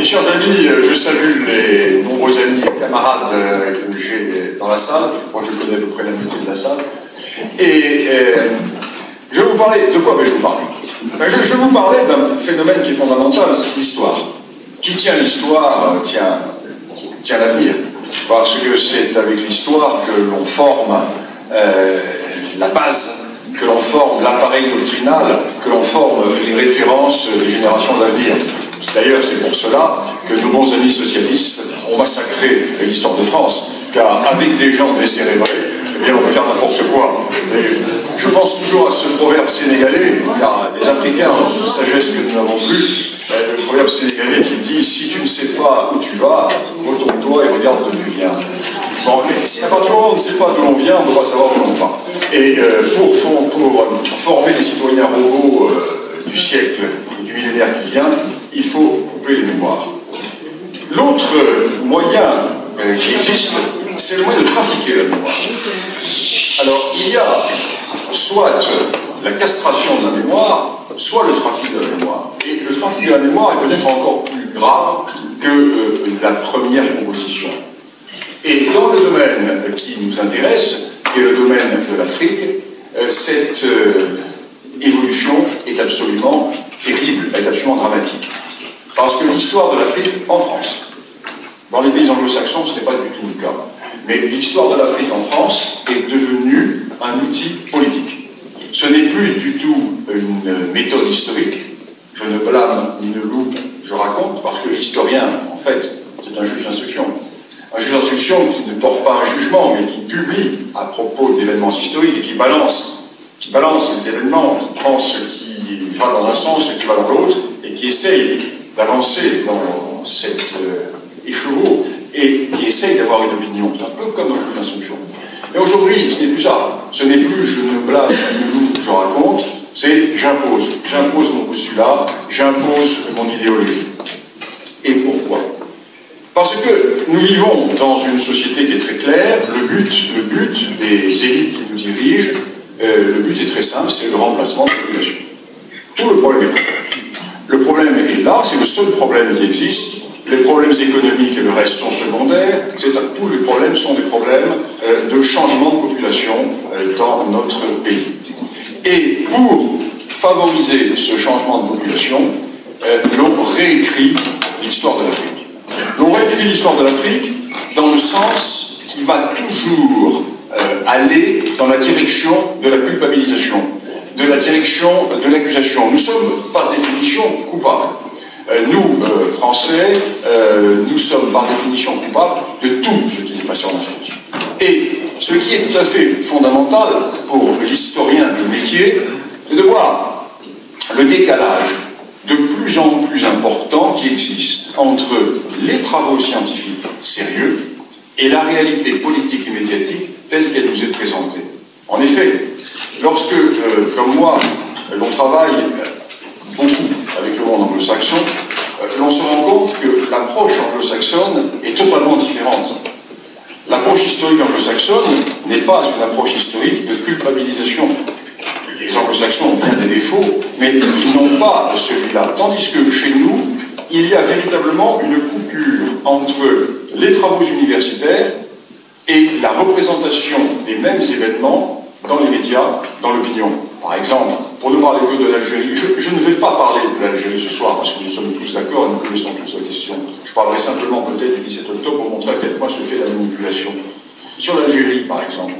Mes chers amis, je salue les nombreux amis et camarades que j'ai dans la salle. Moi, je connais à peu près la moitié de la salle. Et je vais vous parler... De quoi vais-je vous parler? Je vais vous parler d'un phénomène qui est fondamental, c'est l'histoire. Qui tient l'histoire, tient l'avenir. Parce que c'est avec l'histoire que l'on forme la base, que l'on forme l'appareil doctrinal, que l'on forme les références des générations de l'avenir. D'ailleurs, c'est pour cela que nos bons amis socialistes ont massacré l'histoire de France, car avec des gens décérébrés, eh bien, on peut faire n'importe quoi. Et je pense toujours à ce proverbe sénégalais, car les Africains ont une sagesse que nous n'avons plus, le proverbe sénégalais qui dit « Si tu ne sais pas où tu vas, retourne-toi et regarde d'où tu viens ». Bon, mais si à partir du moment où on ne sait pas d'où l'on vient, on ne doit pas savoir où l'on va. Et pour former les citoyens robots du siècle, du millénaire qui vient, il faut couper les mémoires. L'autre moyen qui existe, c'est le moyen de trafiquer la mémoire. Alors, il y a soit la castration de la mémoire, soit le trafic de la mémoire. Et le trafic de la mémoire est peut-être encore plus grave que la première proposition. Et dans le domaine qui nous intéresse, qui est le domaine de l'Afrique, cette évolution est absolument terrible, est absolument dramatique. Parce que l'histoire de l'Afrique en France, dans les pays anglo-saxons, ce n'est pas du tout le cas. Mais l'histoire de l'Afrique en France est devenue un outil politique. Ce n'est plus du tout une méthode historique. Je ne blâme ni ne loue, je raconte, parce que l'historien, en fait, c'est un juge d'instruction. Un juge d'instruction qui ne porte pas un jugement, mais qui publie à propos d'événements historiques et qui balance les événements, qui prend ce qui va dans un sens, ce qui va dans l'autre, et qui essaye d'avancer dans cet écheveau et qui essaye d'avoir une opinion, un peu comme un juge d'instruction. Mais aujourd'hui, ce n'est plus ça. Ce n'est plus je ne blâme, je raconte, c'est j'impose. J'impose mon postulat, j'impose mon idéologie. Et pourquoi? Parce que nous vivons dans une société qui est très claire, le but des élites qui nous dirigent, le but est très simple, c'est le remplacement de la population. Tout le problème est là. Le problème est là, c'est le seul problème qui existe. Les problèmes économiques et le reste sont secondaires. Tous les problèmes sont des problèmes de changement de population dans notre pays. Et pour favoriser ce changement de population, l'on réécrit l'histoire de l'Afrique. L'on réécrit l'histoire de l'Afrique dans le sens qui va toujours aller dans la direction de la culpabilisation, de la direction de l'accusation. Nous sommes, par définition, coupables. Nous, Français, nous sommes par définition coupables de tout ce qui est passé en Afrique. Et ce qui est tout à fait fondamental pour l'historien de métier, c'est de voir le décalage de plus en plus important qui existe entre les travaux scientifiques sérieux et la réalité politique et médiatique telle qu'elle nous est présentée. En effet, lorsque, comme moi, l'on travaille beaucoup avec le monde anglo-saxon, l'on se rend compte que l'approche anglo-saxonne est totalement différente. L'approche historique anglo-saxonne n'est pas une approche historique de culpabilisation. Les anglo-saxons ont bien des défauts, mais ils n'ont pas celui-là. Tandis que chez nous, il y a véritablement une coupure entre les travaux universitaires et la représentation des mêmes événements dans les médias, dans l'opinion. Par exemple, pour ne parler que de l'Algérie, je ne vais pas parler de l'Algérie ce soir, parce que nous sommes tous d'accord et nous connaissons tous la question. Je parlerai simplement peut-être du 17 octobre pour montrer à quel point se fait la manipulation. Sur l'Algérie, par exemple,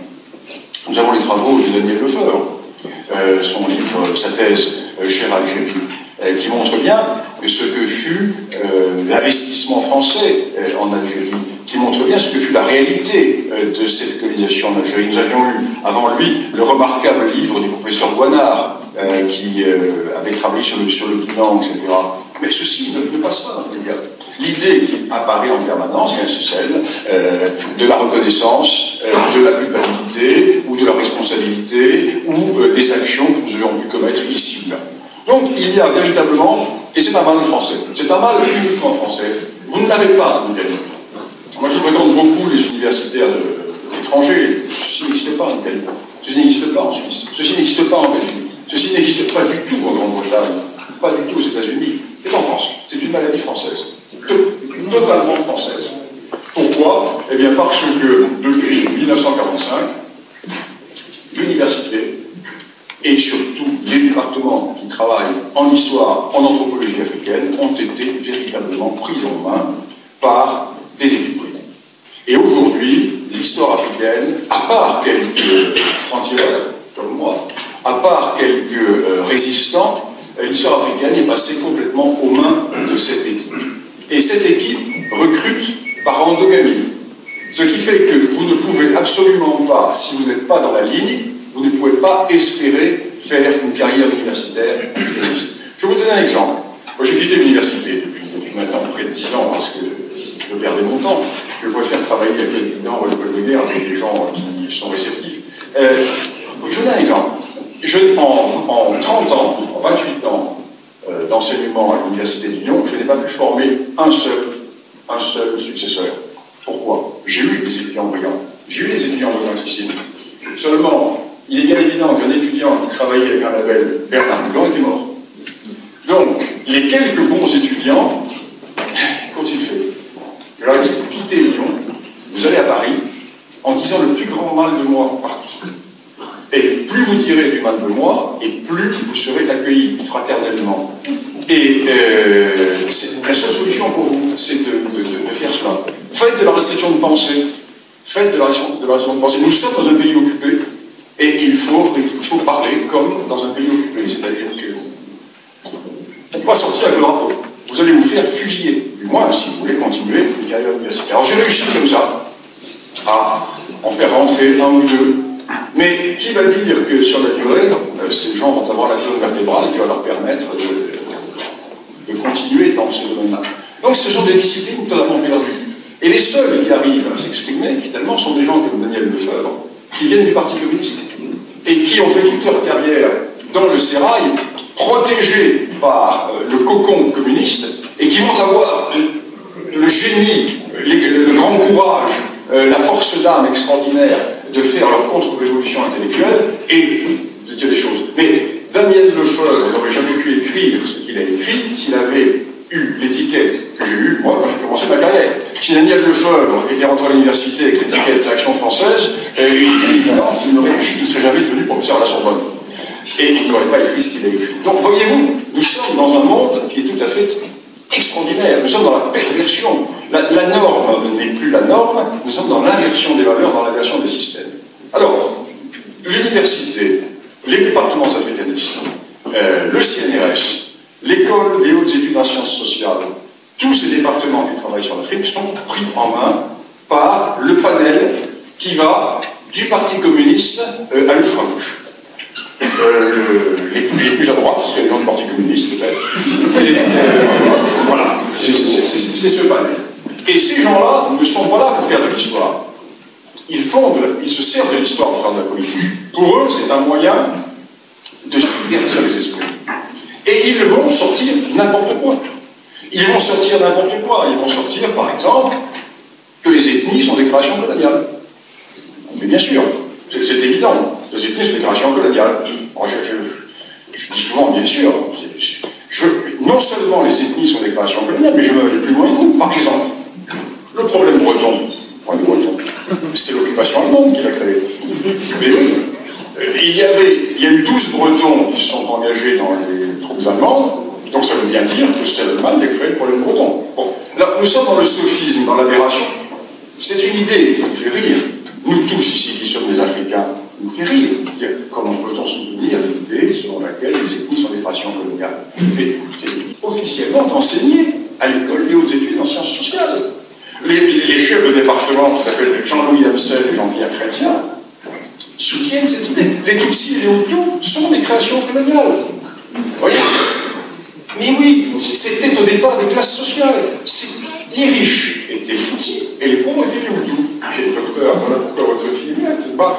nous avons les travaux de Daniel Lefebvre, son livre, sa thèse « Chère Algérie », qui montre bien ce que fut l'investissement français en Algérie, qui montre bien ce que fut la réalité de cette colonisation en Algérie. Nous avions eu avant lui le remarquable livre du professeur Guanard, qui avait travaillé sur le bilan, etc. Mais ceci ne passe pas dans les médias. L'idée qui apparaît en permanence, c'est celle de la reconnaissance, de la culpabilité, ou de la responsabilité, ou des actions que nous avions pu commettre ici ou là. Donc il y a véritablement, et c'est un mal français, c'est un mal uniquement français, vous ne l'avez pas en Italie. Moi qui fréquente beaucoup les universitaires étrangers, ceci n'existe pas en Italie, ceci n'existe pas en Suisse, ceci n'existe pas en Belgique, ceci n'existe pas du tout en Grande-Bretagne, pas du tout aux États-Unis, c'est en France, c'est une maladie française. totalement française. Pourquoi? Eh bien parce que depuis 1945, l'université et surtout les départements qui travaillent en histoire, en anthropologie africaine, ont été véritablement pris en main par des équipes privées. Et aujourd'hui, l'histoire africaine, à part quelques frontières, comme moi, à part quelques résistants, l'histoire africaine est passée complètement aux mains de cette équipe. Et cette équipe recrute par endogamie. Ce qui fait que vous ne pouvez absolument pas, si vous n'êtes pas dans la ligne, vous ne pouvez pas espérer faire une carrière universitaire juriste. Je vais vous donner un exemple. Moi, j'ai quitté l'université depuis maintenant près de 10 ans parce que je perdais mon temps. Je préfère travailler avec des étudiants ou avec des gens qui sont réceptifs. Je vous donne un exemple. En 30 ans, en 28 ans d'enseignement à l'université de Lyon, je n'ai pas pu former un seul successeur. Pourquoi? J'ai eu des étudiants brillants. J'ai eu des étudiants brillantissimes. Seulement, il est bien évident qu'un étudiant qui travaillait avec un label Bernard Blanc était mort. Donc, les quelques bons étudiants, qu'ont-ils fait? Je leur ai dit, vous quittez Lyon, vous allez à Paris, en disant le plus grand mal de moi partout. Et plus vous direz du mal de moi, et plus vous serez accueillis fraternellement. Et la seule solution pour vous, c'est de faire cela. Faites de la réception de pensée. Faites de la réception de pensée. Nous sommes dans un pays occupé, et il faut parler comme dans un pays occupé. C'est-à-dire que vous ne pouvez pas sortir avec le drapeau. Vous allez vous faire fusiller. Du moins, si vous voulez continuer une carrière universitaire. Alors j'ai réussi comme ça à en faire rentrer un ou deux. Mais qui va dire que sur la durée, ces gens vont avoir la colonne vertébrale qui va leur permettre de continuer dans ce domaine-là. Donc ce sont des disciplines totalement perdues. Et les seuls qui arrivent à s'exprimer, finalement, sont des gens comme Daniel Lefebvre, qui viennent du Parti communiste, et qui ont fait toute leur carrière dans le sérail, protégés par le cocon communiste, et qui vont avoir le génie, le grand courage, la force d'âme extraordinaire de faire leur contre-révolution intellectuelle et de dire des choses. Mais Daniel Lefebvre n'aurait jamais pu écrire ce qu'il a écrit s'il avait eu l'étiquette que j'ai eue, moi, quand j'ai commencé ma carrière. Si Daniel Lefebvre était rentré à l'université avec l'étiquette d'Action française, évidemment, il ne serait jamais devenu professeur à la Sorbonne. Et il n'aurait pas écrit ce qu'il a écrit. Donc, voyez-vous, nous sommes dans un monde qui est tout à fait extraordinaire. Nous sommes dans la perversion. La norme n'est plus la norme, nous sommes dans l'inversion des valeurs, dans l'inversion des systèmes. Alors, l'université, les départements africanistes, le CNRS, l'école des hautes études en sciences sociales, tous ces départements qui travaillent sur l'Afrique sont pris en main par le panel qui va du Parti communiste à l'ultra-gauche. Les plus à droite, parce qu'il y a des gens du Parti communiste, peut-être. Voilà, c'est ce panel. Et ces gens-là ne sont pas là pour faire de l'histoire. Ils se servent de l'histoire pour faire de la politique. Pour eux, c'est un moyen de subvertir les esprits. Et ils vont sortir n'importe quoi. Ils vont sortir, par exemple, que les ethnies sont des créations coloniales. Mais bien sûr, c'est évident. Les ethnies sont des créations coloniales. Alors, je dis souvent, bien sûr, non seulement les ethnies sont des créations coloniales, mais je vais aller plus loin que vous. Par exemple, le problème breton, c'est l'occupation allemande qui l'a créé. Mais oui, il y a eu 12 Bretons qui se sont engagés dans les troupes allemandes, donc ça veut bien dire que c'est l'Allemagne qui a créé le problème breton. Bon, là, nous sommes dans le sophisme, dans l'aberration. C'est une idée qui nous fait rire. Nous tous ici qui sommes des Africains, nous fait rire. Comment peut-on soutenir l'idée selon laquelle les ethnies sont des créations coloniales? Mais officiellement enseigné à l'école des hautes études en sciences sociales. Les chefs de département qui s'appellent Jean-Louis Amsel et Jean-Pierre Chrétien soutiennent cette idée. Les Tutsis et les Hutus sont des créations coloniales. Vous voyez? Mais oui, c'était au départ des classes sociales. Les riches étaient les Tutsis et les pauvres étaient les Hutus. Et docteur, voilà pourquoi votre fille est là, c'est pas.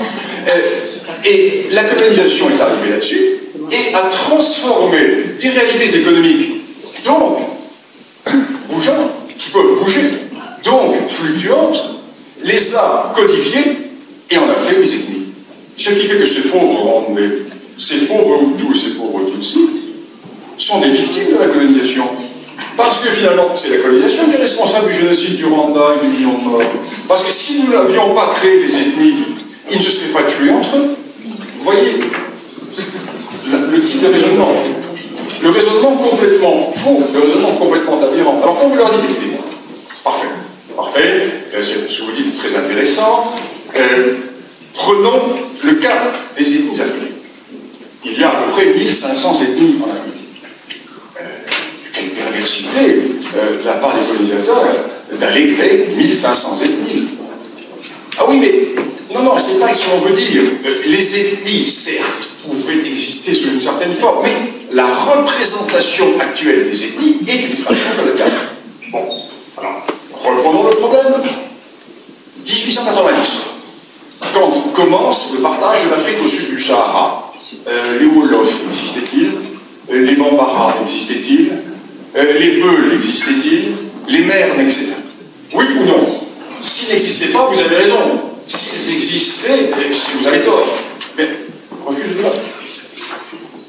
Et la colonisation est arrivée là-dessus et a transformé des réalités économiques, donc bougeantes, qui peuvent bouger, donc fluctuantes, les a codifiées et en a fait des ethnies. Ce qui fait que ces pauvres Hutus et ces pauvres Tutsis sont des victimes de la colonisation. Parce que finalement, c'est la colonisation qui est responsable du génocide du Rwanda et du million de morts. Parce que si nous n'avions pas créé les ethnies, ils ne se seraient pas tués entre eux. Vous voyez le type de raisonnement. Le raisonnement complètement faux, le raisonnement complètement aberrant. Alors quand vous leur dites, écoutez, parfait, parfait, ce que vous dites est très intéressant, prenons le cas des ethnies africaines. Il y a à peu près 1500 ethnies en Afrique. Quelle perversité de la part des colonisateurs d'aller créer 1500 ethnies. Ah oui, mais non, c'est pas ce qu'on veut dire. Les ethnies, certes, pouvaient exister sous une certaine forme, mais la représentation actuelle des ethnies est une création de la carte. Bon, alors, reprenons le problème. 1890, quand commence le partage de l'Afrique au sud du Sahara, les Wolofs existaient-ils? Les Bambara existaient-ils? Les Peuls existaient-ils? Les Mers n'existaient? Oui ou non? S'ils n'existaient pas, vous avez raison. S'ils existaient, vous avez tort. Mais refusez-le.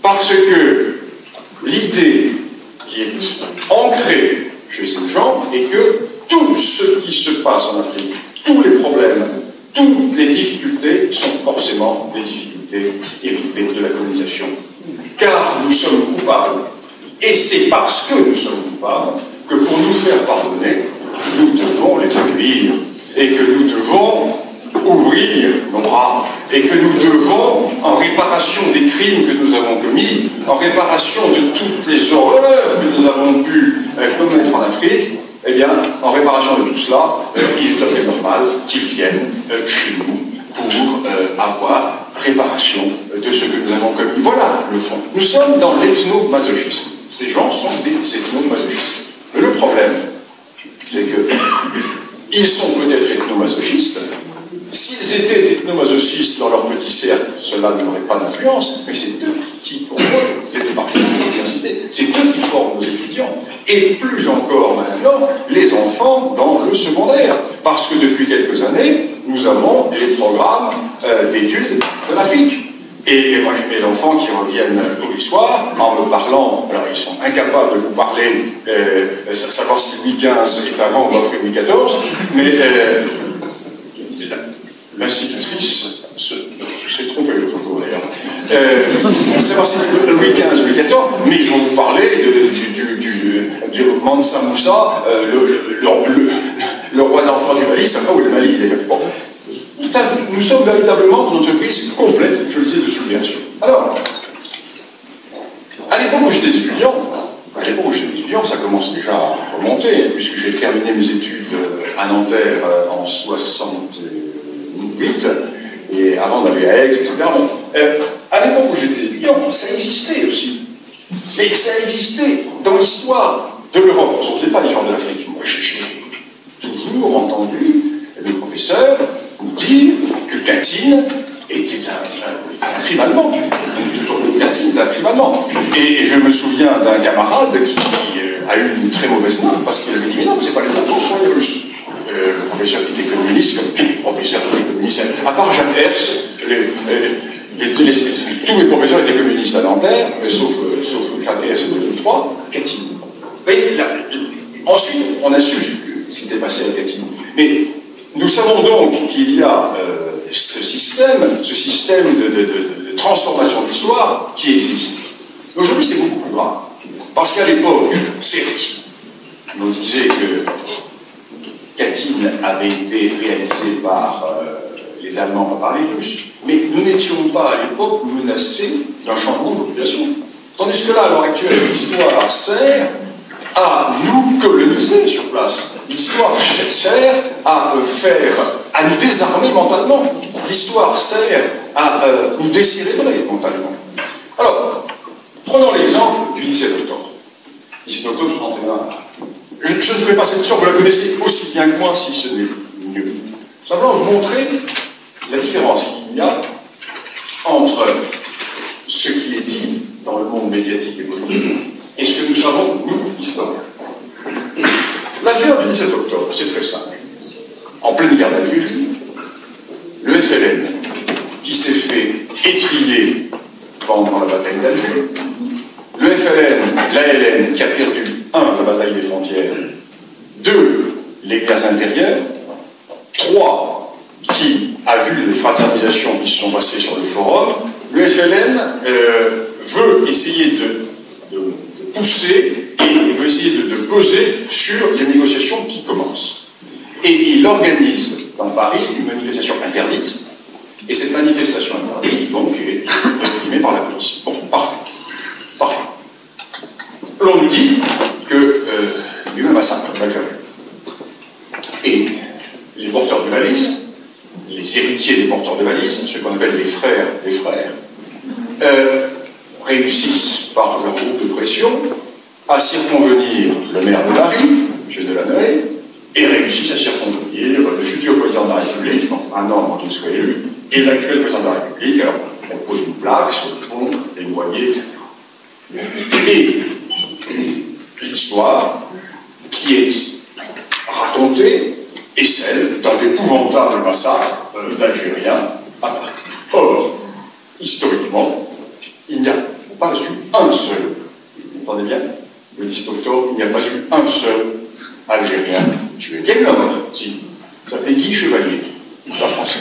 Parce que l'idée qui est ancrée chez ces gens est que tout ce qui se passe en Afrique, tous les problèmes, toutes les difficultés sont forcément des difficultés héritées de la colonisation. Car nous sommes coupables. Et c'est parce que nous sommes coupables que pour nous faire pardonner, nous devons les accueillir. Et que nous devons ouvrir nos bras. Et que nous devons, en réparation des crimes que nous avons commis, en réparation de toutes les horreurs que nous avons pu commettre en Afrique, eh bien, en réparation de tout cela, il est tout à fait normal qu'ils viennent chez nous pour avoir réparation de ce que nous avons commis. Voilà le fond. Nous sommes dans l'ethnomasochisme. Ces gens sont des ethnomasochistes. Mais le problème, c'est qu'ils sont peut-être ethnomasochistes. S'ils étaient ethnomasochistes dans leur petit cercle, cela n'aurait pas d'influence, mais c'est eux qui contrôlent les départements de l'université. C'est eux qui forment nos étudiants. Et plus encore maintenant, les enfants dans le secondaire. Parce que depuis quelques années, nous avons les programmes d'études de l'Afrique. Et moi, j'ai mes enfants qui reviennent tous les soirs en me parlant. Alors, ils sont incapables de vous parler, savoir si Louis XV est avant ou après Louis XIV, mais l'institutrice s'est trompée l'autre jour d'ailleurs. Savoir si Louis XV ou Louis XIV, mais ils vont vous parler du Mansa Moussa, le roi d'Empire du Mali, ça va où le Mali d'ailleurs. Bon. Nous sommes véritablement dans une entreprise complète, je le disais, de submersion. Alors, à l'époque où j'étais étudiant, ça commence déjà à remonter, puisque j'ai terminé mes études à Nanterre en 68, et avant d'aller à Aix, etc. Bon, à l'époque où j'étais étudiant, ça existait aussi. Mais ça existait dans l'histoire de l'Europe. On ne faisait pas l'histoire de l'Afrique. Moi, j'ai toujours entendu le professeur nous dire que Katyn était un crime allemand. Katyn était un crime allemand. Et je me souviens d'un camarade qui a eu une très mauvaise note parce qu'il avait dit mais non, c'est pas les Allemands, ce sont les Russes. Le professeur qui était communiste, comme tous les professeurs qui étaient communistes, à part Jacques Hers, tous mes professeurs étaient communistes à Nanterre, sauf Jacques Hers et 2 ou 3, Katyn. Ensuite, on a su ce qui s'était passé à Katyn. Mais nous savons donc qu'il y a ce système de transformation de l'histoire qui existe. Aujourd'hui, c'est beaucoup plus grave. Parce qu'à l'époque, certes, on disait que Katyn avait été réalisé par les Allemands, pas par les Russes, mais nous n'étions pas à l'époque menacés d'un changement de population. Tandis que là, à l'heure actuelle, l'histoire sert à nous coloniser sur place. L'histoire sert à nous désarmer mentalement. L'histoire sert à nous décérébrer mentalement. Alors, prenons l'exemple du 17 octobre. 17 octobre 61. Je ne ferai pas cette histoire, vous la connaissez aussi bien que moi, si ce n'est mieux. Simplement, vous montrer la différence qu'il y a entre ce qui est dit dans le monde médiatique et politique et ce que nous savons, nous, historiens. L'affaire du 17 octobre, c'est très simple. En pleine guerre d'Algérie, le FLN, qui s'est fait étrier pendant la bataille d'Alger, le FLN, l'ALN, qui a perdu, la bataille des frontières. 2, les guerres intérieures. 3, qui a vu les fraternisations qui se sont passées sur le forum. Le FLN veut essayer de pousser et veut essayer de peser sur les négociations qui commencent. Et il organise dans Paris une manifestation interdite, et cette manifestation interdite, donc, est réprimée par la police. Bon, parfait. Parfait. L'on nous dit que il y a eu un massacre à Algérie. Et les porteurs de valises, les héritiers des porteurs de valises, ceux qu'on appelle les frères des frères, réussissent par leur groupe de pression à circonvenir le maire de Paris, M. Delanoë, et réussissent à circonvenir le futur président de la République, donc un an avant qu'il soit élu, et l'actuel président de la République. Alors, on pose une plaque sur le pont, les noyers, etc. Et l'histoire qui est racontée est celle d'un épouvantable massacre d'Algériens à Paris. Or, historiquement, il n'y a pas eu un seul, vous entendez bien, le 10 octobre, il n'y a pas eu un seul Algérien tué. Il y a eu un mort, si, il s'appelait Guy Chevalier, pas français,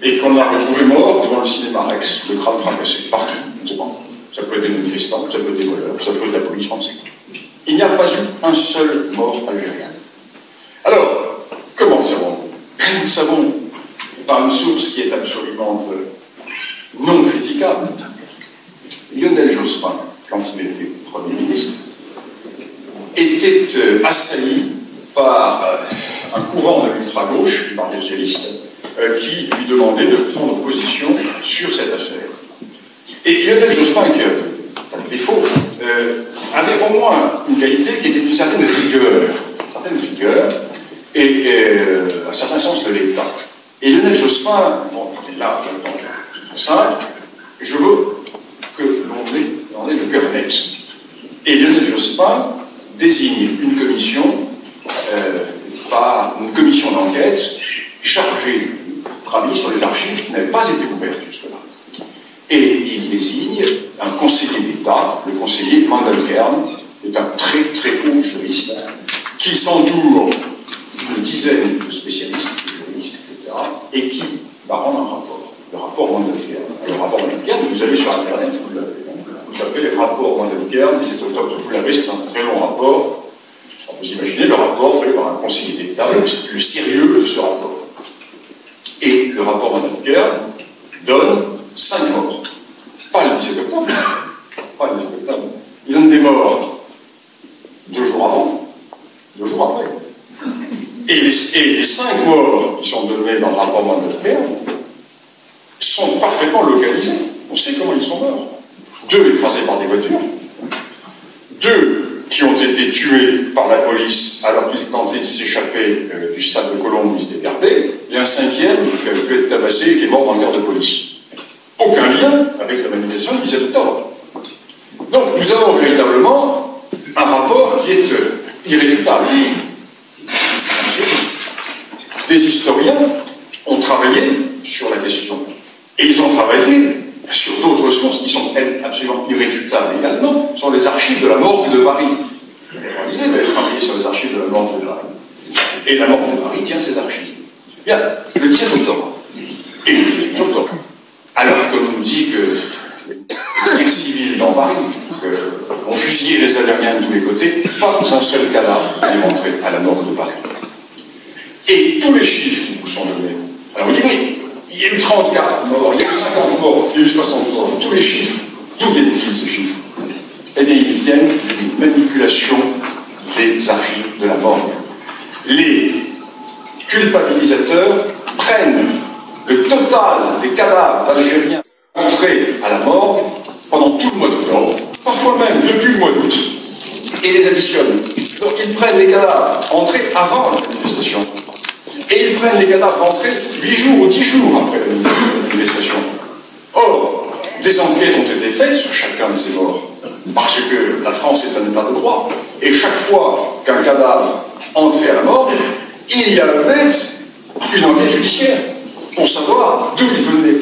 et qu'on a retrouvé mort devant le cinéma Rex, le crâne fracassé, partout, je ne sais pas. Ça peut être des manifestants, ça peut être des voleurs, ça peut être la police française. Il n'y a pas eu un seul mort algérien. Alors, comment savons-nous? Nous savons par une source qui est absolument non critiquable. Lionel Jospin, quand il était Premier ministre, était assailli par un courant de l'ultra-gauche, du Parti socialiste, qui lui demandait de prendre position sur cette affaire. Et Lionel Jospin, qui avait un défaut, avait au moins une qualité qui était d'une certaine rigueur, et un certain sens de l'État. Et Lionel Jospin, bon, là, c'est très simple, je veux que l'on ait le cœur net. Et Lionel Jospin désigne une commission d'enquête chargée de travailler sur les archives qui n'avaient pas été ouvertes jusque-là. Et il désigne un conseiller d'État, le conseiller Mandelkern, qui est un très très haut juriste, qui s'entoure d'une dizaine de spécialistes, de juristes, etc., et qui va rendre un rapport, le rapport Mandelkern. Et le rapport Mandelkern, vous avez sur Internet, vous tapez les rapports Mandelkern, 17 octobre, vous l'avez, c'est un très long rapport. Vous imaginez le rapport fait par un conseiller d'État, le sérieux de ce rapport. Et le rapport Mandelkern donne 5 morts. Pas le 17 octobre. Pas le 17 octobre. Il donne des morts 2 jours avant, 2 jours après. Et les 5 morts qui sont donnés dans le rapport Mandelkern sont parfaitement localisés. On sait comment ils sont morts. 2 écrasés par des voitures. 2 qui ont été tués par la police alors qu'ils tentaient de s'échapper du stade de Colombes où ils étaient gardés, et un 5e qui a pu être tabassé et qui est mort dans le quart de police. Aucun lien avec la manifestation du 17 octobre. Donc nous avons véritablement un rapport qui est irréfutable. Des historiens ont travaillé sur la question. Et ils ont travaillé sur d'autres sources qui sont, elles, absolument irréfutables également, sur les archives de la morgue de Paris. L'idée d'aller travailler sur les archives de la morgue de Paris. Et la morgue de Paris tient ces archives. Bien, le 17 octobre. Et le 17 octobre. Alors qu'on nous dit que les guerres civiles dans Paris, ont fusillé les Algériens de tous les côtés, pas un seul cadavre n'est montré à la morgue de Paris. Et tous les chiffres qui vous sont donnés, alors vous dites oui, il y a eu 34 morts, il y a eu 50 morts, il y a eu 60 morts, tous les chiffres, d'où viennent-ils ces chiffres? Eh bien, ils viennent d'une manipulation des archives de la morgue. Les culpabilisateurs prennent le total des cadavres d'Algériens entrés à la morgue pendant tout le mois d'octobre, parfois même depuis le mois d'août, et les additionnent. Donc ils prennent les cadavres entrés avant la manifestation, et ils prennent les cadavres entrés 8 jours ou 10 jours après la manifestation. Or, des enquêtes ont été faites sur chacun de ces morts, parce que la France est un état de droit, et chaque fois qu'un cadavre entrait à la morgue, il y avait une enquête judiciaire pour savoir d'où il venait.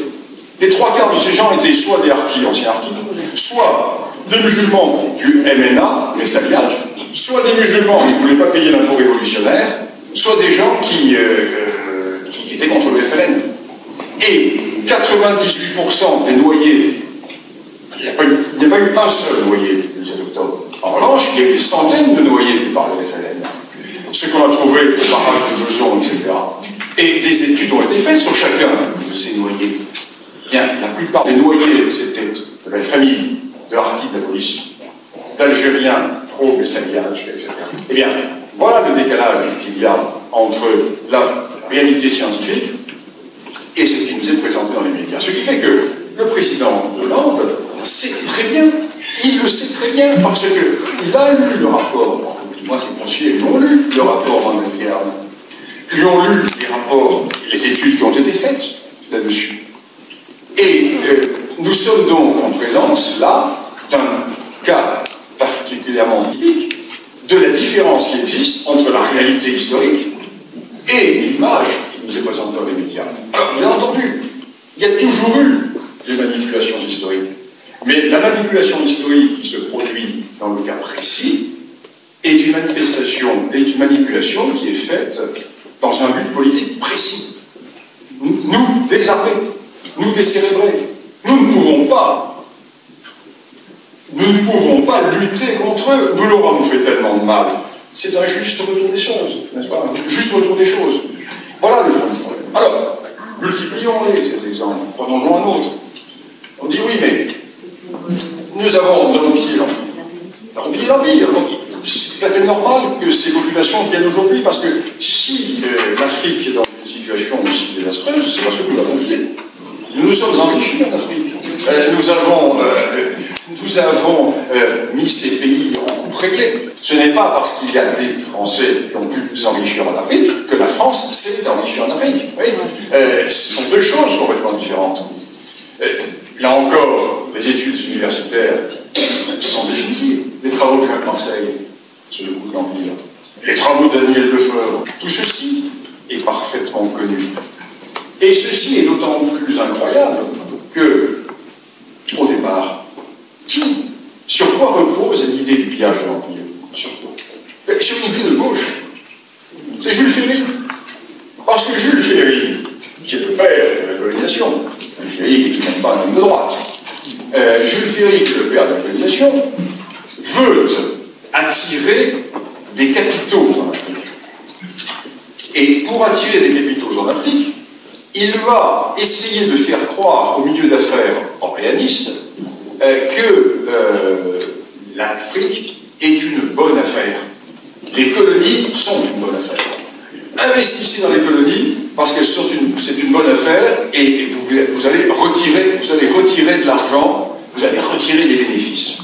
Les 3 quarts de ces gens étaient soit des harkis, anciens harkis, soit des musulmans du MNA, messaliage, soit des musulmans qui ne voulaient pas payer l'impôt révolutionnaire, soit des gens qui étaient contre le FLN. Et 98% des noyés, il n'y a pas eu un seul noyé le 17 octobre. En revanche, il y a eu des centaines de noyés faits par le FLN. Ce qu'on a trouvé au barrage de Besançon, etc. Et des études ont été faites sur chacun de ces noyés. Bien, la plupart des noyés, c'était de la famille de l'Arki de la police, d'Algériens pro-messaliage, etc. Eh bien, voilà le décalage qu'il y a entre la réalité scientifique et ce qui nous est présenté dans les médias. Ce qui fait que le président Hollande sait très bien, il le sait très bien, parce qu'il a lu le rapport, enfin, moi ses conseillers l'ont lu, le rapport Van Melkern, ils ont lu les rapports, les études qui ont été faites là-dessus. Et nous sommes donc en présence, là, d'un cas particulièrement typique de la différence qui existe entre la réalité historique et l'image qui nous est présentée dans les médias. Alors, bien entendu, il y a toujours eu des manipulations historiques. Mais la manipulation historique qui se produit dans le cas précis est une manipulation qui est faite dans un but politique précis. Nous, désarmés, nous décérébrés, nous ne pouvons pas lutter contre eux. Nous leur avons fait tellement de mal. C'est un juste retour des choses, n'est-ce pas? Un juste retour des choses. Voilà le fond du problème. Alors, multiplions-les, ces exemples. Prenons-en un autre. On dit oui, mais nous avons dans nos pieds l'Empire. C'est tout à fait normal que ces populations viennent aujourd'hui, parce que si l'Afrique est dans une situation aussi désastreuse, c'est parce que nous l'avons fait. Nous nous sommes enrichis en Afrique. Nous avons mis ces pays en coupe réglée. Ce n'est pas parce qu'il y a des Français qui ont pu s'enrichir en Afrique que la France s'est enrichie en Afrique. Oui. Ce sont deux choses complètement différentes. Là encore, les études universitaires sont définitives. Les travaux de Jacques Marseille sur le coup de l'Empire, les travaux de Daniel Lefebvre, tout ceci est parfaitement connu. Et ceci est d'autant plus incroyable que, au départ, sur quoi repose l'idée du pillage de l'Empire? Sur une idée de gauche. C'est Jules Ferry. Parce que Jules Ferry, qui est le père de la colonisation, Jules Ferry qui n'est même pas un homme de droite, Jules Ferry, qui est le père de la colonisation, veut attirer des capitaux en Afrique. Et pour attirer des capitaux en Afrique, il va essayer de faire croire au milieu d'affaires orléaniste que l'Afrique est une bonne affaire. Les colonies sont une bonne affaire. Investissez dans les colonies parce que c'est une bonne affaire et vous allez retirer de l'argent, vous allez retirer des bénéfices.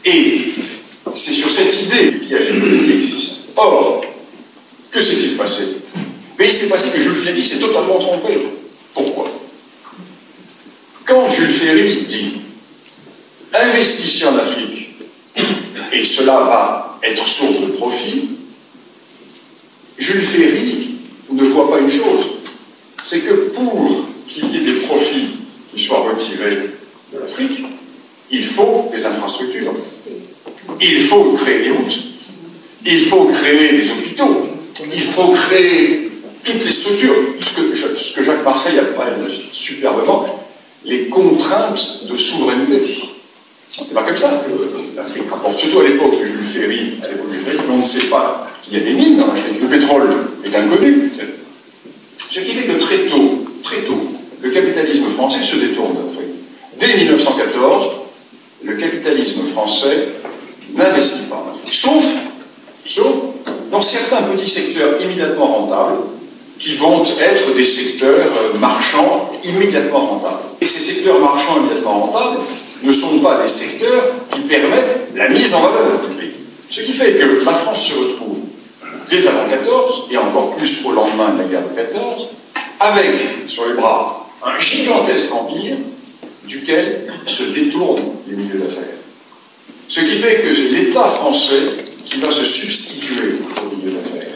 Et c'est sur cette idée du pillage économique qui existe. Or, que s'est-il passé? Mais il s'est passé que Jules Ferry s'est totalement trompé. Pourquoi? Quand Jules Ferry dit « investissez en Afrique et cela va être source de profit », Jules Ferry ne voit pas une chose, c'est que pour qu'il y ait des profits qui soient retirés de l'Afrique, il faut des infrastructures, il faut créer des routes, il faut créer des hôpitaux, il faut créer toutes les structures, ce que Jacques Marseille appelle superbement les contraintes de souveraineté. C'est pas comme ça que l'Afrique rapporte, surtout à l'époque de Jules Ferry, on ne sait pas qu'il y a des mines en Afrique, le pétrole est inconnu. Ce qui fait que très tôt, le capitalisme français se détourne de l'Afrique. Dès 1914, le capitalisme français n'investit pas en Afrique, sauf dans certains petits secteurs immédiatement rentables, qui vont être des secteurs marchands immédiatement rentables. Et ces secteurs marchands immédiatement rentables ne sont pas des secteurs qui permettent la mise en valeur du pays. Ce qui fait que la France se retrouve, dès avant 14, et encore plus au lendemain de la guerre de 14, avec sur les bras un gigantesque empire duquel se détournent les milieux d'affaires. Ce qui fait que c'est l'État français qui va se substituer au milieu d'affaires.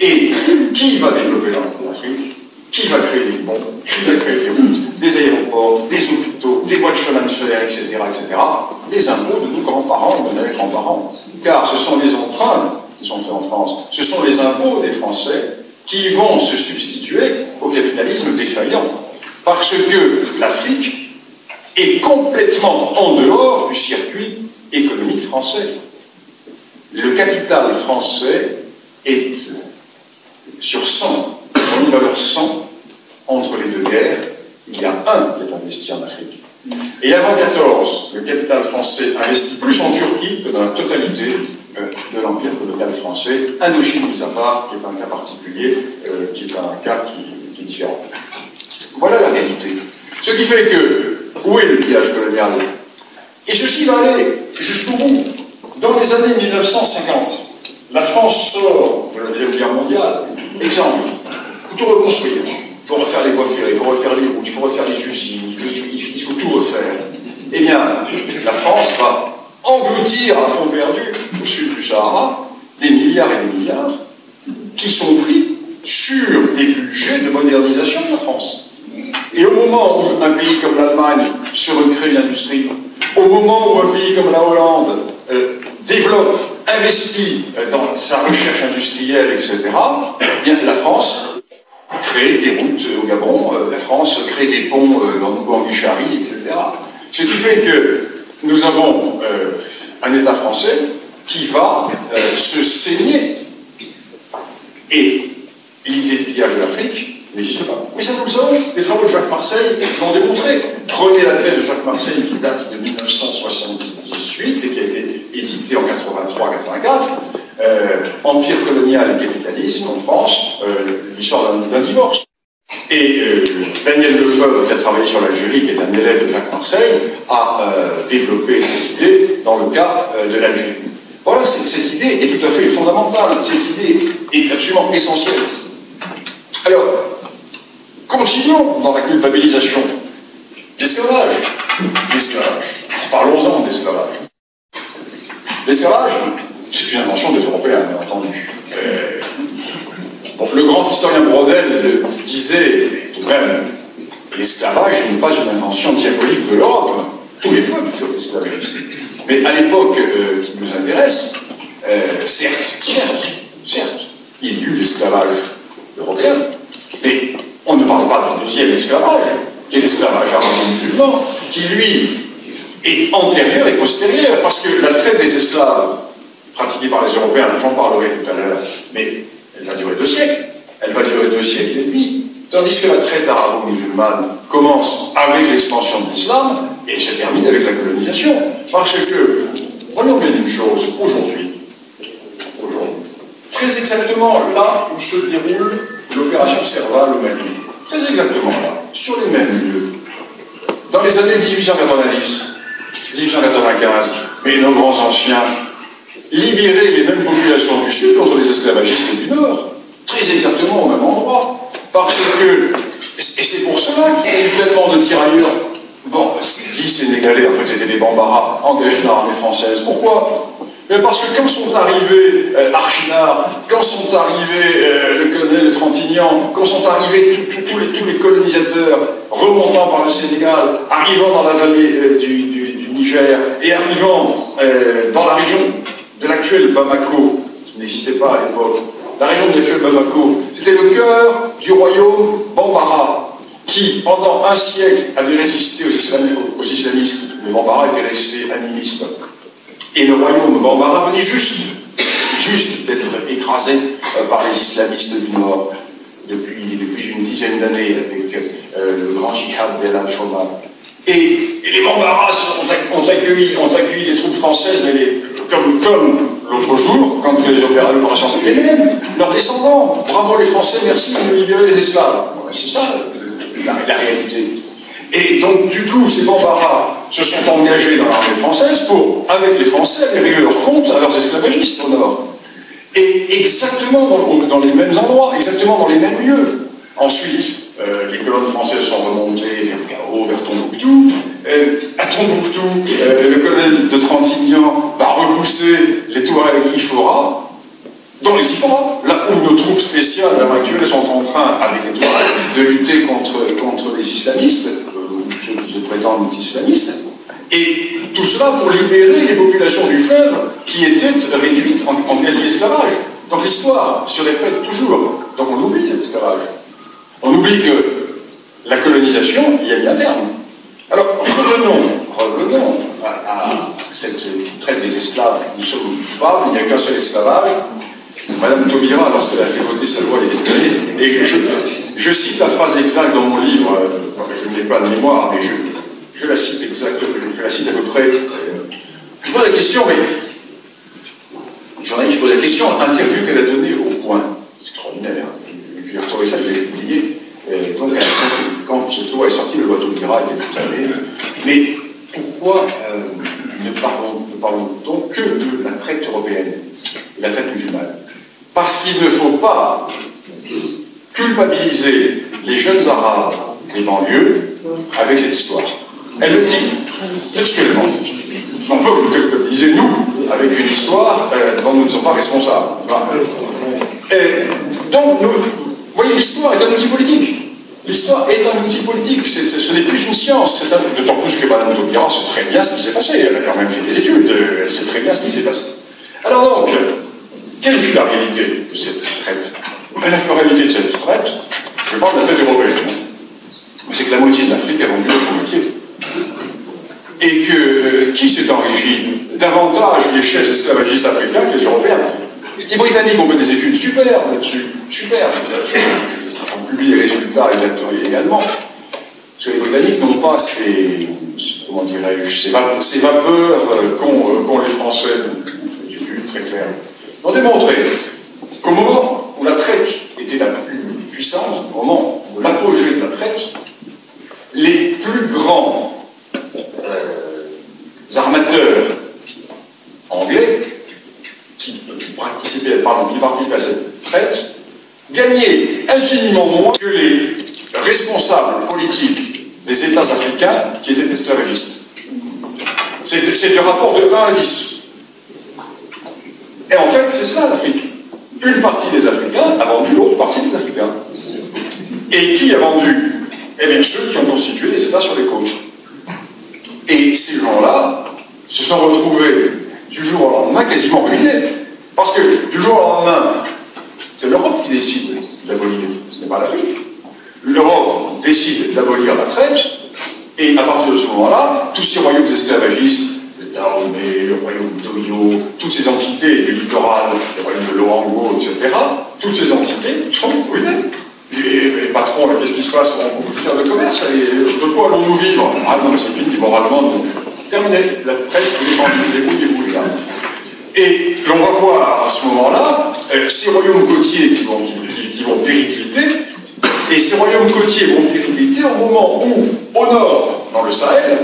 Et qui va développer l'Afrique? Qui va créer des ponts? Qui va créer des routes, des aéroports, des hôpitaux, des voies de chemin de fer, etc., etc. les impôts de nos grands-parents et de nos grands-parents. Car ce sont les emprunts qui sont faits en France, ce sont les impôts des Français qui vont se substituer au capitalisme défaillant. Parce que l'Afrique est complètement en dehors du circuit économique français. Le capital français est sur 100, dans une valeur 100, entre les deux guerres, il y a un qui est investi en Afrique. Et avant 14, le capital français investit plus en Turquie que dans la totalité de l'empire colonial français, Indochine mis à part, qui est un cas particulier, qui est un cas qui est différent. Voilà la réalité. Ce qui fait que, où est le pillage colonial? Et ceci va aller jusqu'au bout. Dans les années 1950, la France sort de la Deuxième Guerre mondiale. Exemple, il faut tout reconstruire. Il faut refaire les voies ferrées, il faut refaire les routes, il faut refaire les usines, il faut tout refaire. Eh bien, la France va engloutir à fond perdu, au sud du Sahara, des milliards et des milliards qui sont pris sur des budgets de modernisation de la France. Et au moment où un pays comme l'Allemagne se recrée une industrie, au moment où un pays comme la Hollande développe, investit dans sa recherche industrielle, etc., eh bien, la France crée des routes au Gabon, la France crée des ponts en Guichari, etc. Ce qui fait que nous avons un État français qui va se saigner. Et l'idée de pillage de l'Afrique n'existe pas. Mais ça, nous le savons, les travaux de Jacques Marseille l'ont démontré. Prenez la thèse de Jacques Marseille qui date de 1978 et qui a été éditée en 83-84, Empire colonial et capitalisme en France, l'histoire d'un divorce. Et Daniel Lefebvre, qui a travaillé sur l'Algérie, qui est un élève de Jacques Marseille, a développé cette idée dans le cas de l'Algérie. Voilà, cette idée est tout à fait fondamentale, cette idée est absolument essentielle. Alors, continuons dans la culpabilisation. L'esclavage. L'esclavage. Parlons-en de l'esclavage. L'esclavage, c'est une invention des Européens, bien entendu. Bon, le grand historien Brodel disait, tout de même, l'esclavage n'est pas une invention diabolique de l'Europe. Tous les peuples furent esclavagistes. Mais à l'époque qui nous intéresse, certes, il y eut l'esclavage européen, mais on ne parle pas du deuxième esclavage, qui est l'esclavage arabo-musulman, qui lui est antérieur et postérieur, parce que la traite des esclaves pratiquée par les Européens, j'en parlerai tout à l'heure, mais elle va durer 2 siècles, elle va durer 2 siècles et demi, tandis que la traite arabo-musulmane commence avec l'expansion de l'islam et se termine avec la colonisation. Parce que, voyons bien une chose, aujourd'hui, très exactement là où se déroule l'opération Serval au Mali, très exactement là, sur les mêmes lieux, dans les années 1890, 1895, mais nos grands anciens libéraient les mêmes populations du Sud contre les esclavagistes du Nord, très exactement au même endroit, parce que, et c'est pour cela qu'il y a eu tellement de tirailleurs, bon, 10 Sénégalais, en fait c'était des Bambara engagés dans l'armée française. Pourquoi? Mais parce que quand sont arrivés Archinard, quand sont arrivés le colonel de Trintignant, quand sont arrivés tous les colonisateurs remontant par le Sénégal, arrivant dans la vallée du Niger et arrivant dans la région de l'actuel Bamako, qui n'existait pas à l'époque, la région de l'actuel Bamako, c'était le cœur du royaume Bambara, qui, pendant un siècle, avait résisté aux islamistes. Le Bambara était resté animiste. Et le royaume Bambara venait juste d'être écrasé par les islamistes du Nord depuis une dizaine d'années avec le grand djihad d'El Al-Shoma. Et les Bambaras ont accueilli les troupes françaises, mais comme l'autre jour, quand l'opération s'appelait même, leurs descendants, bravo les Français, merci de nous libérer des esclaves. C'est ça la réalité. Et donc, du coup, ces Bambaras se sont engagés dans l'armée française pour, avec les Français, aller régler leur compte à leurs esclavagistes au Nord. Et exactement dans les mêmes endroits, exactement dans les mêmes lieux. Ensuite, les colonnes françaises sont remontées vers Gao, vers Tombouctou. À Tombouctou, le colonel de Trintignant va repousser les Touaregs Ifora, dans les Ifora, là où nos troupes spéciales à l'heure actuelle sont en train, avec les Touaregs, de lutter contre les islamistes, ceux qui se prétendent islamistes. Et tout cela pour libérer les populations du fleuve qui étaient réduites en quasi-esclavage. Donc l'histoire se répète toujours. Donc on oublie l'esclavage. On oublie que la colonisation y a mis un terme. Alors revenons à cette traite des esclaves. Nous sommes coupables, il n'y a qu'un seul esclavage. Madame Taubira, lorsqu'elle a fait voter sa loi, elle était condamnée. Et je cite la phrase exacte dans mon livre, je ne l'ai pas de mémoire, mais je la cite exactement, je la cite à peu près. Je pose la question, mais une journaliste, je pose la question, interview qu'elle a donnée au Point. C'est extraordinaire. J'ai retrouvé ça, je l'ai publié. Donc, quand cette loi est sortie, la loi Taubira était condamnée. Mais pourquoi ne parlons-nous que de la traite européenne et la traite musulmane? Parce qu'il ne faut pas culpabiliser les jeunes arabes des banlieues avec cette histoire. Elle le dit textuellement. On peut nous culpabiliser, nous, avec une histoire dont nous ne sommes pas responsables. Donc, vous voyez, l'histoire est un outil politique. L'histoire est un outil politique, ce n'est plus une science, d'autant plus que Mme Taubira sait très bien ce qui s'est passé, elle a quand même fait des études, elle sait très bien ce qui s'est passé. Alors donc, quelle fut la réalité de cette traite? La réalité de cette traite, je parle de la traite européenne, c'est que la moitié de l'Afrique a vendu l'autre moitié. Et que qui s'est enrichi davantage les chefs esclavagistes africains que les Européens? Les Britanniques ont fait des études superbes là-dessus, superbes. On publie les résultats également. Parce que les Britanniques n'ont pas comment dirais-je, ces vapeurs qu'ont les Français. C'est une étude très claire. Ils ont démontré qu'au moment où la traite était la plus puissante, au moment où l'apogée de la traite, les plus grands armateurs anglais qui participaient à cette traite gagnaient infiniment moins que les responsables politiques des États africains qui étaient esclavagistes. C'est un rapport de 1 à 10. Et en fait, c'est ça l'Afrique. Une partie des Africains a vendu l'autre partie des Africains. Et qui a vendu? Eh bien, ceux qui ont constitué les États sur les côtes. Et ces gens-là se sont retrouvés du jour au lendemain quasiment ruinés. Parce que du jour au lendemain, c'est l'Europe qui décide d'abolir, ce n'est pas l'Afrique. L'Europe décide d'abolir la traite, et à partir de ce moment-là, tous ces royaumes esclavagistes, le Dahomey, le royaume d'Oyo, toutes ces entités du littoral, le royaume de Loango, etc., toutes ces entités sont ruinées. Les patrons, qu'est-ce qui se passe? On peut plus faire de commerce, de quoi allons-nous vivre? Ah non, mais c'est fini, moralement, non. Terminé, la traite est défendue, débrouillez-vous, là. Et l'on va voir à ce moment-là ces royaumes côtiers qui vont péricliter, et ces royaumes côtiers vont péricliter au moment où, au nord, dans le Sahel,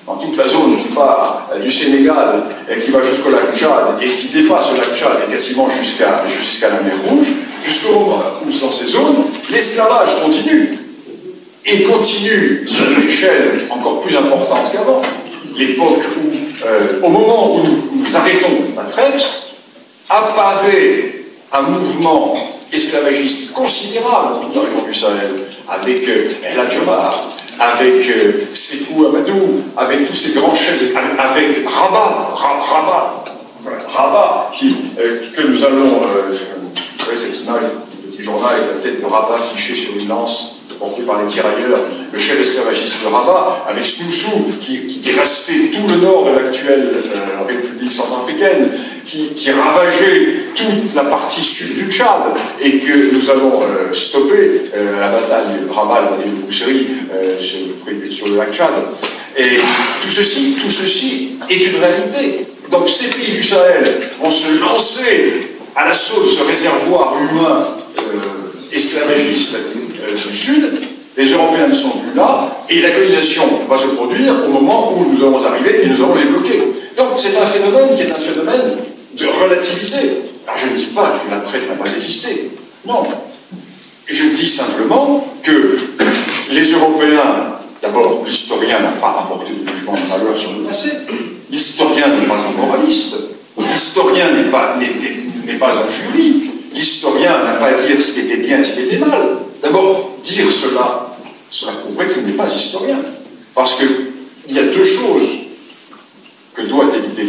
dans toute la zone qui part du Sénégal et qui va jusqu'au lac Tchad et qui dépasse le lac Tchad et quasiment jusqu'à la mer Rouge, jusqu'au moment où, dans ces zones, l'esclavage continue. Et continue sur une échelle encore plus importante qu'avant. L'époque où, au moment où nous arrêtons la traite, apparaît un mouvement esclavagiste considérable dans toute la région du Sahel, avec El Hadj Omar, avec Sékou Amadou, avec tous ces grands chefs, avec Rabat, que nous allons, vous voyez cette image du petit journal avec la tête de Rabat fichée sur une lance, porté par les tirailleurs, le chef esclavagiste de Rabat, avec Snoussou, qui dévastait tout le nord de l'actuelle République centrafricaine, qui ravageait toute la partie sud du Tchad, et que nous allons stopper la bataille de Rabat et de Bousserie sur le lac Tchad. Et tout ceci est une réalité. Donc ces pays du Sahel vont se lancer à l'assaut de ce réservoir humain esclavagiste du Sud. Les Européens ne sont plus là, et la colonisation va se produire au moment où nous allons arriver et nous allons les bloquer. Donc c'est un phénomène qui est un phénomène de relativité. Alors je ne dis pas que la traite n'a pas existé, non. Je dis simplement que les Européens, d'abord, l'historien n'a pas apporté de jugement de valeur sur le passé, l'historien n'est pas un moraliste, l'historien n'est pas un jury, l'historien n'a pas à dire ce qui était bien et ce qui était mal. D'abord, dire cela prouverait qu'il n'est pas historien. Parce qu'il y a deux choses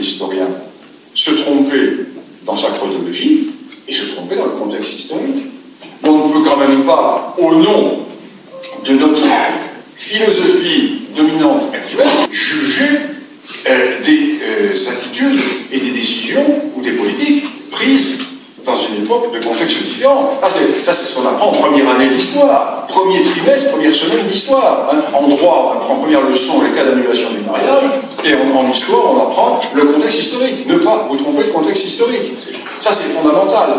l'historien se tromper dans sa chronologie et se tromper dans le contexte historique. On ne peut quand même pas, au nom de notre philosophie dominante actuelle, juger des attitudes et des décisions ou des politiques prises dans une époque de contexte différent. Ça, c'est ce qu'on apprend en première année d'histoire, premier trimestre, première semaine d'histoire. Hein. En droit, on apprend en première leçon les cas d'annulation du mariage, et en histoire, on apprend le contexte historique. Ne pas vous tromper de contexte historique. Ça, c'est fondamental.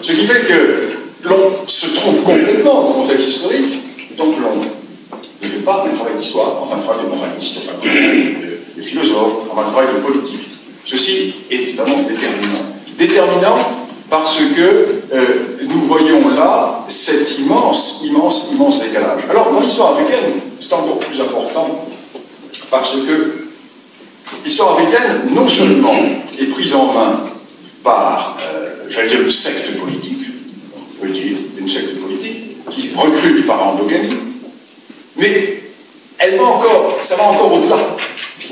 Ce qui fait que l'on se trompe complètement dans le contexte historique, donc l'on ne fait pas le travail d'histoire, enfin le travail des moralistes, enfin le travail des philosophes, enfin le travail de politique. Ceci est évidemment déterminant. Déterminant parce que nous voyons là cet immense décalage. Alors, dans l'histoire africaine, c'est encore plus important parce que l'histoire africaine, non seulement est prise en main par, j'allais dire, une secte politique, on peut dire une secte politique, qui recrute par endogamie, mais ça va encore au-delà.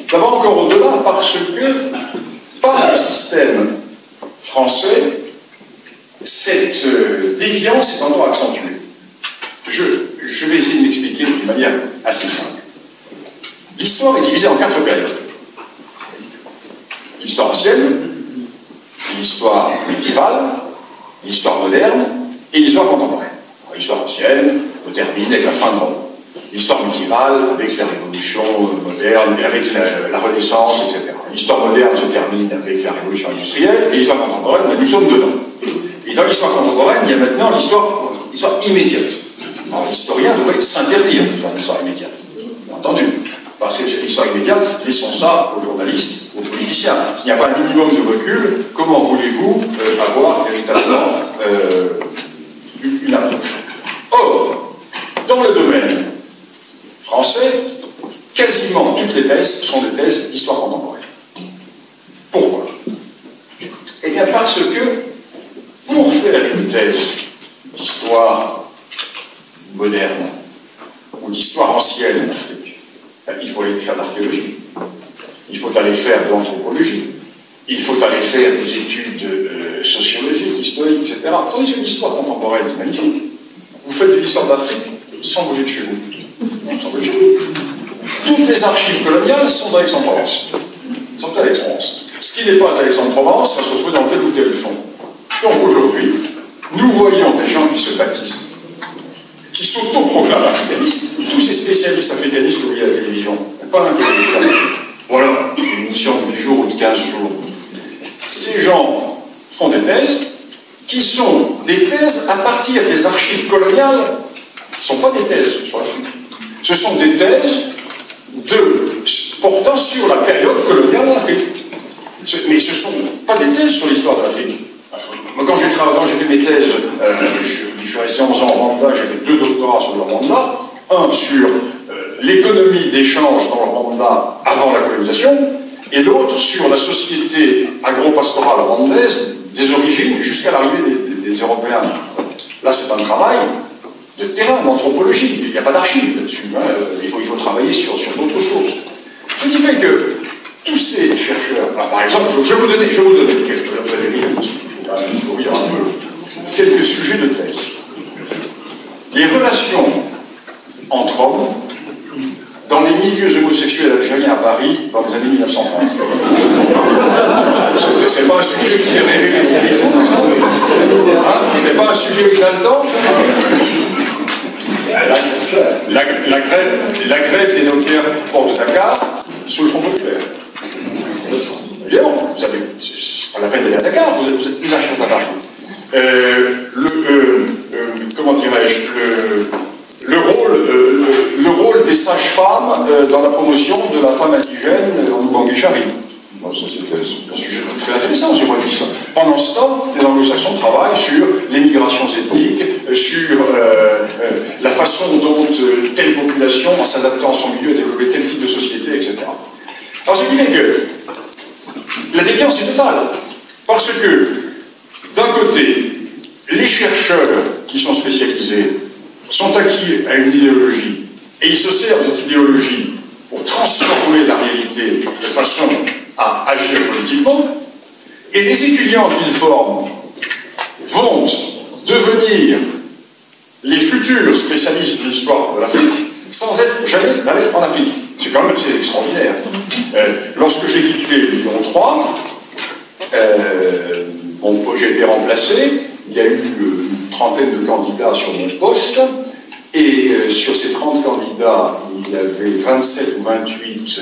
Ça va encore au-delà parce que, par le système français, cette déviance est encore accentuée. Je vais essayer de m'expliquer d'une manière assez simple. L'histoire est divisée en 4 périodes. L'histoire ancienne, l'histoire médiévale, l'histoire moderne et l'histoire contemporaine. L'histoire ancienne se termine avec la fin de Rome. L'histoire médiévale avec la révolution moderne, avec la Renaissance, etc. L'histoire moderne se termine avec la révolution industrielle, et l'histoire contemporaine, nous sommes dedans. Et dans l'histoire contemporaine, il y a maintenant l'histoire immédiate. Alors l'historien devrait s'interdire de faire l'histoire immédiate, bien entendu. Parce que l'histoire immédiate, laissons ça aux journalistes, aux politiciens. S'il n'y a pas un minimum de recul, comment voulez-vous avoir véritablement une approche? Or, dans le domaine français, quasiment toutes les thèses sont des thèses d'histoire contemporaine. Pourquoi? Eh bien parce que pour faire une thèse d'histoire moderne ou d'histoire ancienne en Afrique, il faut aller faire de l'archéologie, il faut aller faire de l'anthropologie, il faut aller faire des études sociologiques, historiques, etc. Tandis que l'histoire contemporaine, c'est magnifique. Vous faites de l'histoire d'Afrique sans bouger de chez vous. Sans bouger de chez vous. Toutes les archives coloniales sont dans Aix-en-Provence. Sont à Aix-en-Provence. Ce qui n'est pas à Aix-en-Provence va se retrouver dans tel ou tel fond. Donc aujourd'hui, nous voyons des gens qui se baptisent, qui s'autoproclament africanistes, tous ces spécialistes africanistes que vous voyez à la télévision, pas un télévision. Voilà, une émission de 10 jours ou de 15 jours. Ces gens font des thèses qui sont des thèses à partir des archives coloniales, qui ne sont pas des thèses sur l'Afrique. Ce sont des thèses portant sur la période coloniale en Afrique. Mais ce ne sont pas des thèses sur l'histoire de l'Afrique. Moi, quand j'ai fait mes thèses, je suis resté 11 ans au Rwanda, j'ai fait 2 doctorats sur le Rwanda, un sur l'économie d'échange dans le Rwanda avant la colonisation, et l'autre sur la société agro-pastorale rwandaise des origines jusqu'à l'arrivée des Européens. Là, c'est un travail de terrain, d'anthropologie. Il n'y a pas d'archives là-dessus. Hein. Il faut travailler sur d'autres sources. Ce qui fait que tous ces chercheurs, par exemple, je vais vous donner quelques, vous allez rire, parce qu'il faut rire un peu, quelques sujets de thèse. Les relations entre hommes dans les milieux homosexuels algériens à Paris dans les années 1930. C'est pas un sujet qui fait rêver les fous. Hein, c'est pas un sujet exaltant. La grève des notaires porte Dakar sous le Front populaire. Évidemment, c'est pas la peine d'aller à Dakar, vous êtes plus architecte à Paris. Comment dirais-je, le rôle des sages-femmes dans la promotion de la femme indigène en Oubangui-Chari. Bon, c'est un sujet très intéressant, je vois ça. Pendant ce temps, les anglo-saxons travaillent sur les migrations ethniques, sur la façon dont telle population, en s'adaptant à son milieu, a développé tel type de société, etc. Alors, ce qui fait que la déviance est totale. Parce que, d'un côté, les chercheurs qui sont spécialisés sont acquis à une idéologie, et ils se servent de cette idéologie pour transformer la réalité de façon à agir politiquement, et les étudiants qu'ils forment vont devenir les futurs spécialistes de l'histoire de l'Afrique sans être jamais allés en Afrique. C'est quand même assez extraordinaire. Lorsque j'ai quitté Lyon 3, j'ai été remplacé, il y a eu une trentaine de candidats sur mon poste, et sur ces 30 candidats, il y avait 27 ou 28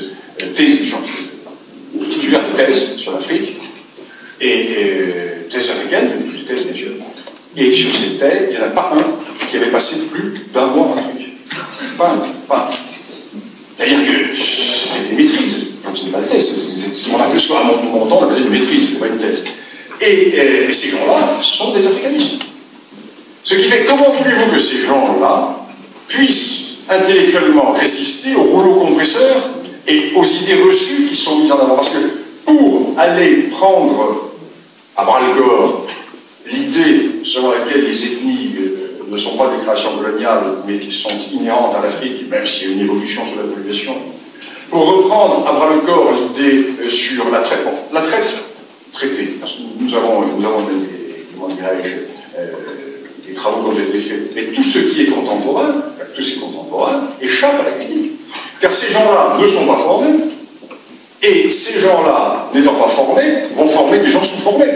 titulaires de thèses sur l'Afrique, et thèses africaines, toutes les thèses bien sûr. Et sur ces thèses, il n'y en a pas un qui avait passé plus d'1 mois en Afrique. Pas un. C'est-à-dire que c'était des maîtrises. Ce n'est pas des thèses. On appelle ça à mon temps, on appelait une maîtrise, c'est pas une thèse. Et ces gens-là sont des africanistes. Ce qui fait, comment voulez-vous que ces gens-là puissent intellectuellement résister au rouleau compresseur et aux idées reçues qui sont mises en avant? Parce que pour aller prendre à bras-le-corps l'idée selon laquelle les ethnies ne sont pas des créations coloniales, mais qui sont inhérentes à l'Afrique, même s'il y a une évolution sur la population, pour reprendre à bras-le-corps l'idée sur la traite. Bon, la traite, traité. Nous avons des travaux qui ont été faits, mais tout ce qui est contemporain, tous ces contemporains, échappent à la critique. Car ces gens-là ne sont pas formés, et ces gens-là, n'étant pas formés, vont former des gens sous-formés.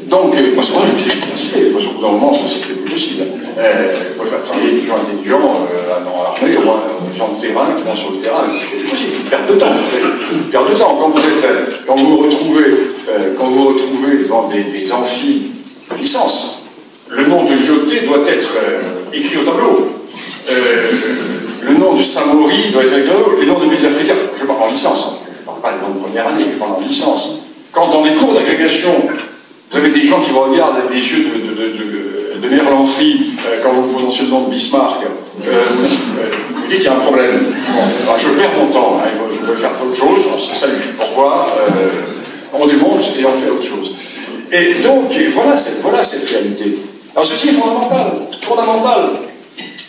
Donc, moi, c'est vrai, je dis l'université. Moi, sur le bout d'un moment, c'est plus possible. Il faut faire travailler des gens intelligents dans l'armée, des gens de terrain qui vont sur le terrain, c'est plus possible. Perte de temps. Perte de temps. Quand vous vous retrouvez devant des amphis de licence, le nom de Lyoté doit être écrit au tableau. Le nom de Samori doit être écrit au tableau. Les noms de pays africains, je parle en licence. Je ne parle pas des noms de première année, je parle en licence. Quand dans les cours d'agrégation, vous avez des gens qui vous regardent avec des yeux de Merlan-Fry quand vous prononcez le nom de Bismarck. Vous dites qu'il y a un problème. Bon, je perds mon temps, hein, je peux faire autre chose, on se salue, au revoir, on démonte et on fait autre chose. Et donc, voilà cette réalité. Alors ceci est fondamental.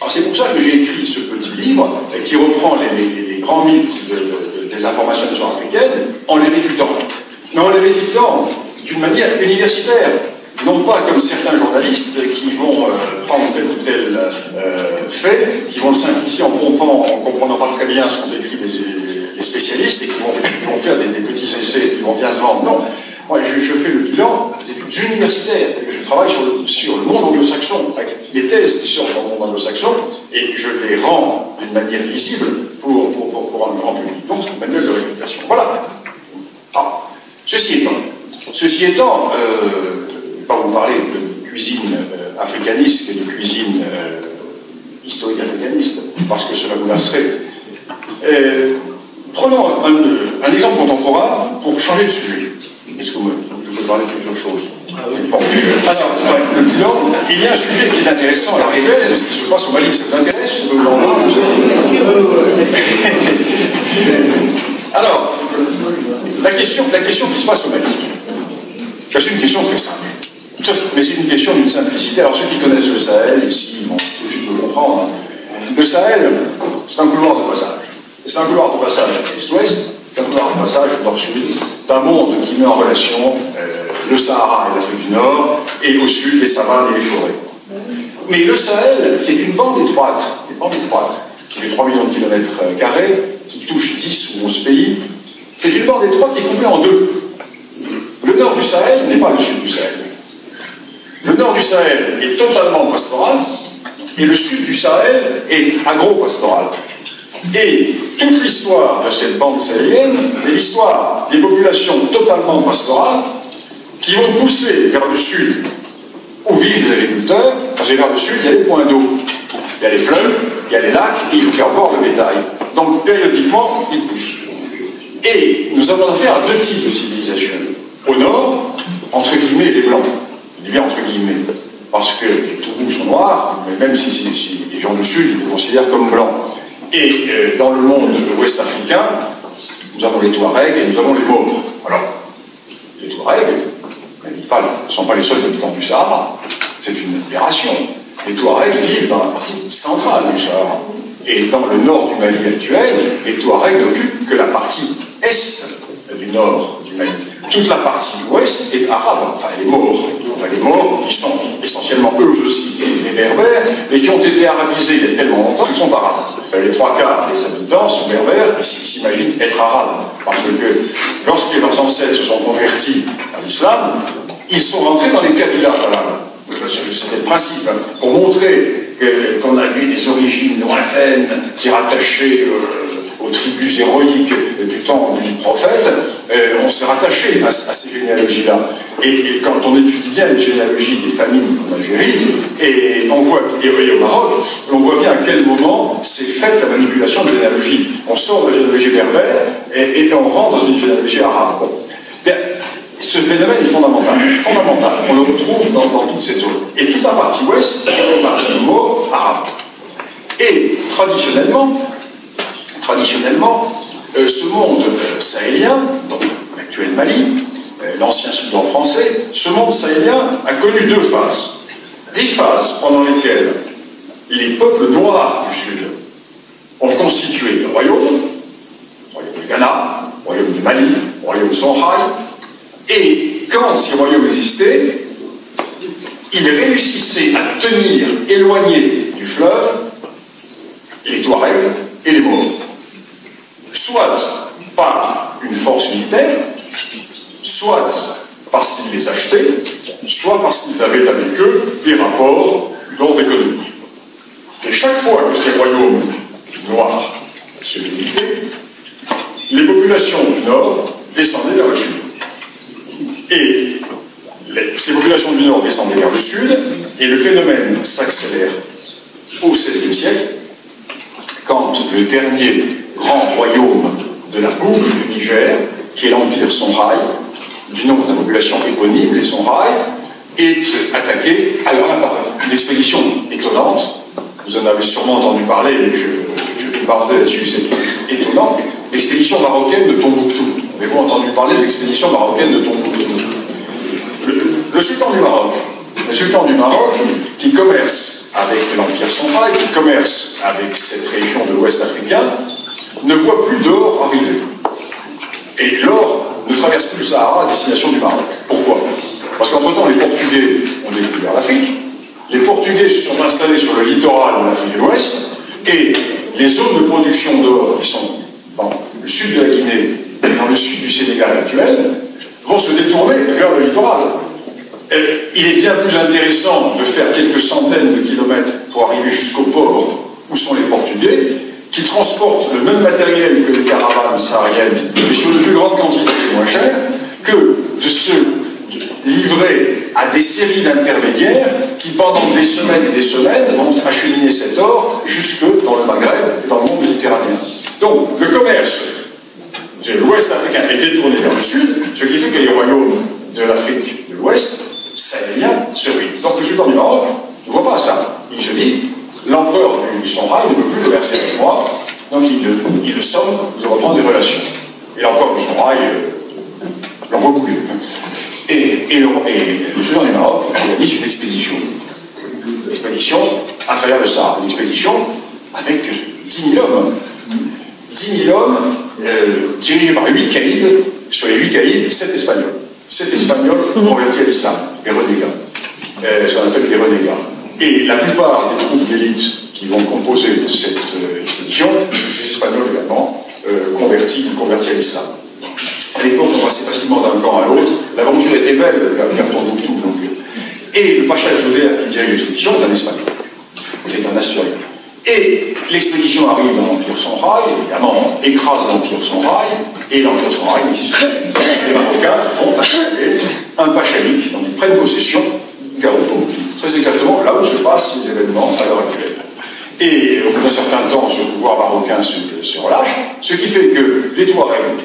Alors c'est pour ça que j'ai écrit ce petit livre qui reprend les grands mythes des informations africaines en les réfutant. Mais en les réfutant d'une manière universitaire, non pas comme certains journalistes qui vont prendre tel ou tel fait, qui vont le simplifier en pompant, en comprenant pas très bien ce qu'ont écrit les spécialistes et qui vont faire des petits essais qui vont bien se vendre. Non, moi je fais le bilan des études universitaires, c'est-à-dire que je travaille sur le monde anglo-saxon, avec les thèses qui sortent dans le monde anglo-saxon, et je les rends d'une manière lisible pour un grand public. Donc c'est un manuel de réputation. Voilà. Ah. Ceci étant, je ne vais pas vous parler de cuisine africaniste et de cuisine historique africaniste, parce que cela vous lasserait. Prenons un exemple contemporain pour changer de sujet. Est-ce que je peux parler de plusieurs choses? Bon. Alors, le bilan, il y a un sujet qui est intéressant à la réalité de ce qui se passe au Mali. Ça vous intéresse? Alors, la question qui se passe au Mali, c'est une question très simple. Mais c'est une question d'une simplicité. Alors, ceux qui connaissent le Sahel, ici, vont tout de suite me comprendre. Le Sahel, c'est un couloir de passage. C'est un couloir de passage est-ouest, c'est un couloir de passage nord-sud. C'est un monde qui met en relation le Sahara et l'Afrique du Nord, et au sud, les savanes et les forêts. Mais le Sahel, qui est une bande étroite, qui fait 3 millions de kilomètres carrés, qui touche 10 ou 11 pays, c'est une bande étroite qui est coupée en deux. Le nord du Sahel n'est pas le sud du Sahel. Le nord du Sahel est totalement pastoral, et le sud du Sahel est agro-pastoral. Et toute l'histoire de cette bande sahélienne, c'est l'histoire des populations totalement pastorales qui vont pousser vers le sud, où vivent les agriculteurs, parce que vers le sud, il y a les points d'eau. Il y a les fleuves, il y a les lacs, et il faut faire boire le bétail. Donc, périodiquement, ils poussent. Et nous avons affaire à deux types de civilisations. Au nord, entre guillemets, les blancs. Je dis bien entre guillemets, parce que les Toubous sont noirs, mais même si les gens du sud, ils les considèrent comme blancs. Et dans le monde ouest africain, nous avons les Touaregs et nous avons les Maures. Alors, les Touaregs ne sont pas les seuls habitants du Sahara. C'est une aberration. Les Touaregs vivent dans la partie centrale du Sahara. Et dans le nord du Mali actuel, les Touaregs n'occupent que la partie est du nord du Mali. toute la partie ouest est arabe, enfin les Maures, qui sont essentiellement eux aussi des Berbères, mais qui ont été arabisés il y a tellement longtemps qu'ils sont arabes. Les 3/4 des habitants sont berbères et s'imaginent être arabes, parce que lorsque leurs ancêtres se sont convertis à l'islam, ils sont rentrés dans les kabilas arabes. C'était le principe, pour montrer qu'on avait des origines lointaines qui rattachaient aux tribus héroïques du temps du prophète, on se rattachait à ces généalogies-là. Et quand on étudie bien les généalogies des familles en Algérie, et au Maroc, on voit bien à quel moment s'est faite la manipulation de généalogie. On sort de la généalogie berbère et on rentre dans une généalogie arabe. Bien, ce phénomène est fondamental. On le retrouve dans toute cette zone. Et toute la partie ouest est une partie du mot arabe. Et traditionnellement, ce monde sahélien, donc l'actuel Mali, l'ancien Soudan français, ce monde sahélien a connu deux phases. Des phases pendant lesquelles les peuples noirs du Sud ont constitué le royaume du Ghana, le royaume du Mali, le royaume Songhai, et quand ces royaumes existaient, ils réussissaient à tenir éloignés du fleuve les Touaregs et les Maures. Soit par une force militaire, soit parce qu'ils les achetaient, soit parce qu'ils avaient avec eux des rapports d'ordre économique. Et chaque fois que ces royaumes noirs se délitaient, les populations du Nord descendaient vers le Sud. Et ces populations du Nord descendaient vers le Sud, et le phénomène s'accélère au XVIe siècle, quand le dernier grand royaume de la boucle du Niger, qui est l'empire Songhai, du nom de la population éponyme, les Songhai, est attaqué. Alors là, par une expédition étonnante, vous en avez sûrement entendu parler, mais je vais parler là-dessus, c'est étonnant, l'expédition marocaine de Tombouctou. Avez-vous entendu parler de l'expédition marocaine de Tombouctou? Le sultan du Maroc, qui commerce avec l'empire Songhai, qui commerce avec cette région de l'Ouest africain, ne voit plus d'or arriver. Et l'or ne traverse plus le Sahara à destination du Maroc. Pourquoi? Parce qu'entre-temps, les Portugais ont découvert l'Afrique, les Portugais se sont installés sur le littoral de l'Afrique de l'Ouest, et les zones de production d'or qui sont dans le sud de la Guinée, dans le sud du Sénégal actuel, vont se détourner vers le littoral. Il est bien plus intéressant de faire quelques centaines de kilomètres pour arriver jusqu'au port où sont les Portugais, qui transportent le même matériel que les caravanes sahariennes, mais sur de plus grandes quantités moins chères, que de se livrer à des séries d'intermédiaires qui, pendant des semaines et des semaines, vont acheminer cet or jusque dans le Maghreb et dans le monde méditerranéen. Donc, le commerce de l'Ouest africain est détourné vers le Sud, ce qui fait que les royaumes de l'Afrique de l'Ouest, sahéliens, se ruinent. Donc, le sultan du Maroc ne voit pas ça. Il se dit, l'empereur du Songhai ne peut plus commercer avec moi, donc il le somme de reprendre des relations. Et l'empereur du Songhai l'envoie bouler. Et le sultan du Maroc réalise une expédition. Une expédition à travers le Sahara. Une expédition avec 10 000 hommes. 10 000 hommes dirigés par 8 caïds. Sur les 8 caïds, 7 Espagnols. 7 Espagnols convertis à l'islam, les renégats. Ce qu'on appelle les renégats. Et la plupart des troupes d'élite qui vont composer cette expédition, les Espagnols également, convertis à l'islam. À l'époque, on passait facilement d'un camp à l'autre. L'aventure était belle, vers Tombouctou. Et le pacha de Judéa qui dirige l'expédition est un Espagnol. C'est un Asturien. Et l'expédition arrive dans l'Empire Songhai, évidemment, écrase l'Empire Songhai, et l'Empire Songhai n'existe plus. Les Marocains vont installer un pachalik, dont ils prennent possession, Garopo, très exactement là où se passent les événements à l'heure actuelle. Et au bout d'un certain temps, ce pouvoir marocain se relâche, ce qui fait que les Touaregs,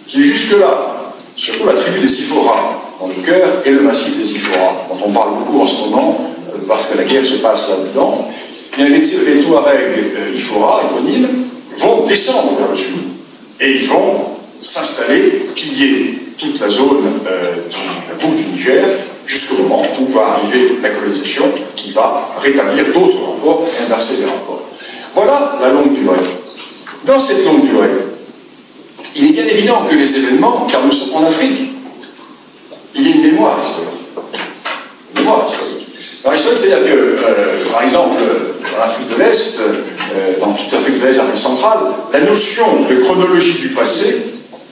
qui jusque-là, surtout la tribu des Sifora, dans le cœur, et le massif des Sifora, dont on parle beaucoup en ce moment, parce que la guerre se passe là-dedans, bien les Touaregs Ifora, éponymes, vont descendre vers le sud. Et ils vont s'installer, piller toute la zone de la boucle du Niger, jusqu'au moment où va arriver la colonisation qui va rétablir d'autres rapports et inverser les rapports. Voilà la longue durée. Dans cette longue durée, il est bien évident que les événements, car nous sommes en Afrique, mémoire historique. Mémoire historique. Alors, historique, c'est-à-dire que, par exemple, dans l'Afrique de l'Est, dans toute l'Afrique de l'Est, l'Afrique centrale, la notion de chronologie du passé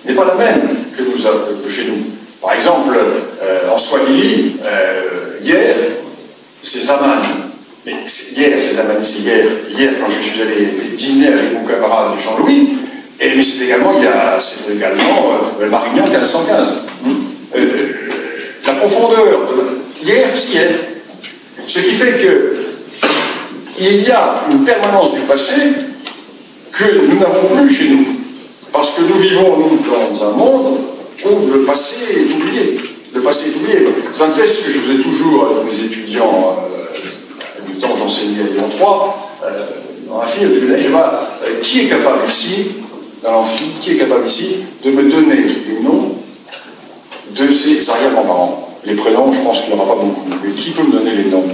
n'est pas la même que chez nous. Par exemple, en Swahili, hier, c'est Zaman. Mais hier, c'est Zaman, c'est hier. Hier, quand je suis allé dîner avec mon camarade Jean-Louis, mais c'est également Marignan 1515. La profondeur de hier, c'est hier. Ce qui fait qu'il y a une permanence du passé que nous n'avons plus chez nous. Parce que nous vivons, nous, dans un monde où le passé est oublié. Le passé est oublié. C'est un test que je faisais toujours avec mes étudiants du temps où j'enseignais à Lyon 3. Dans la fille, au début de l'année, qui est capable ici, dans l'amphi, qui est capable ici de me donner les noms de ses arrière-grands-parents? Les prénoms, je pense qu'il n'y en aura pas beaucoup. Mais qui peut me donner les noms?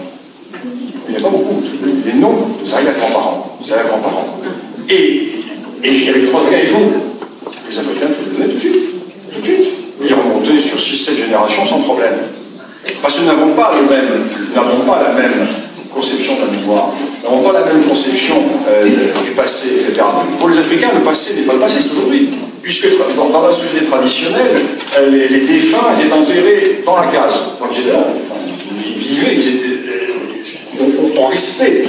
Il n'y a pas beaucoup. Les noms des arrière-grands-parents. Des arrière-grands-parents. Et avec les trois gars, et vous? Les Africains, tu les donnez tout de suite. Tout de suite. Ils remontaient sur 6-7 générations sans problème. Parce que nous n'avons pas la même conception de la mémoire. Nous n'avons pas la même conception du passé, etc. Pour les Africains, le passé n'est pas le passé, c'est aujourd'hui. Puisque dans la société traditionnelle, les défunts étaient enterrés dans la case. Donc ils vivaient, ils étaient. On restait.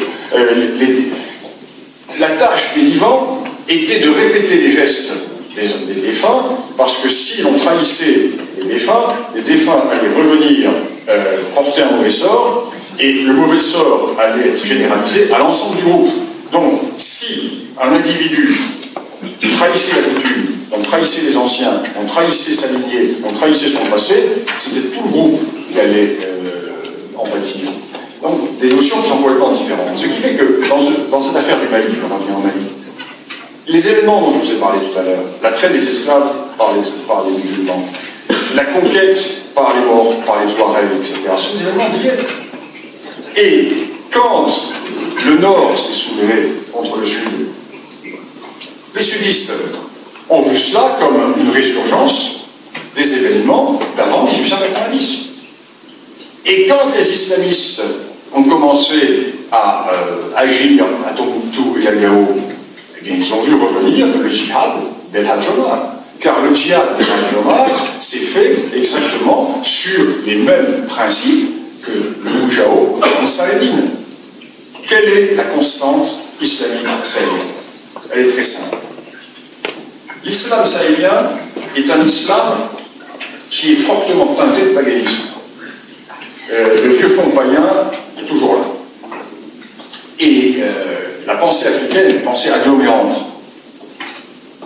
La tâche des vivants était de répéter les gestes des défunts, parce que si l'on trahissait les défunts allaient revenir porter un mauvais sort, et le mauvais sort allait être généralisé à l'ensemble du groupe. Donc, si un individu trahissait la coutume, on trahissait les anciens, on trahissait sa lignée, on trahissait son passé, c'était tout le groupe qui allait en pâtir. Donc, des notions qui sont complètement différentes. Ce qui fait que, dans cette affaire du Mali, on revient en Mali, les éléments dont je vous ai parlé tout à l'heure, la traite des esclaves par les musulmans, la conquête par les morts, par les Touaregs, etc., sont des éléments d'hier. Et quand le Nord s'est soulevé contre le Sud, les sudistes ont vu cela comme une résurgence des événements d'avant 1890. Et quand les islamistes ont commencé à agir à Tombouctou et à Gao, eh bien, ils ont vu revenir le djihad d'El Hadj Omar. Car le djihad d'El Hadj Omar s'est fait exactement sur les mêmes principes que le Moujao en Saladine. Quelle est la constante islamique sahélienne? Elle est très simple. L'islam sahélien est un islam qui est fortement teinté de paganisme. Le vieux fond païen est toujours là. Et la pensée africaine est une pensée agglomérante.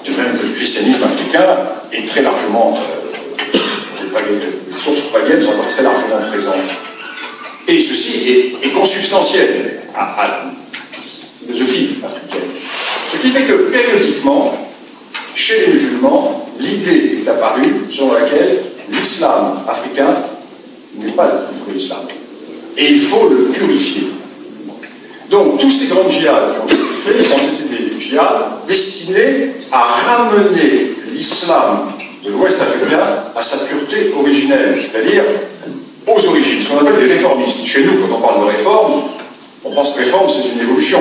De même que le christianisme africain est très largement... les sources païennes sont encore très largement présentes. Et ceci est consubstantiel à la philosophie africaine. Ce qui fait que, périodiquement, chez les musulmans, l'idée est apparue selon laquelle l'islam africain n'est pas le vrai islam. Et il faut le purifier. Donc, tous ces grands djihad qui ont été faits ont été des djihad destinés à ramener l'islam de l'Ouest africain à sa pureté originelle, c'est-à-dire aux origines, ce qu'on appelle des réformistes. Chez nous, quand on parle de réforme, on pense que réforme, c'est une évolution.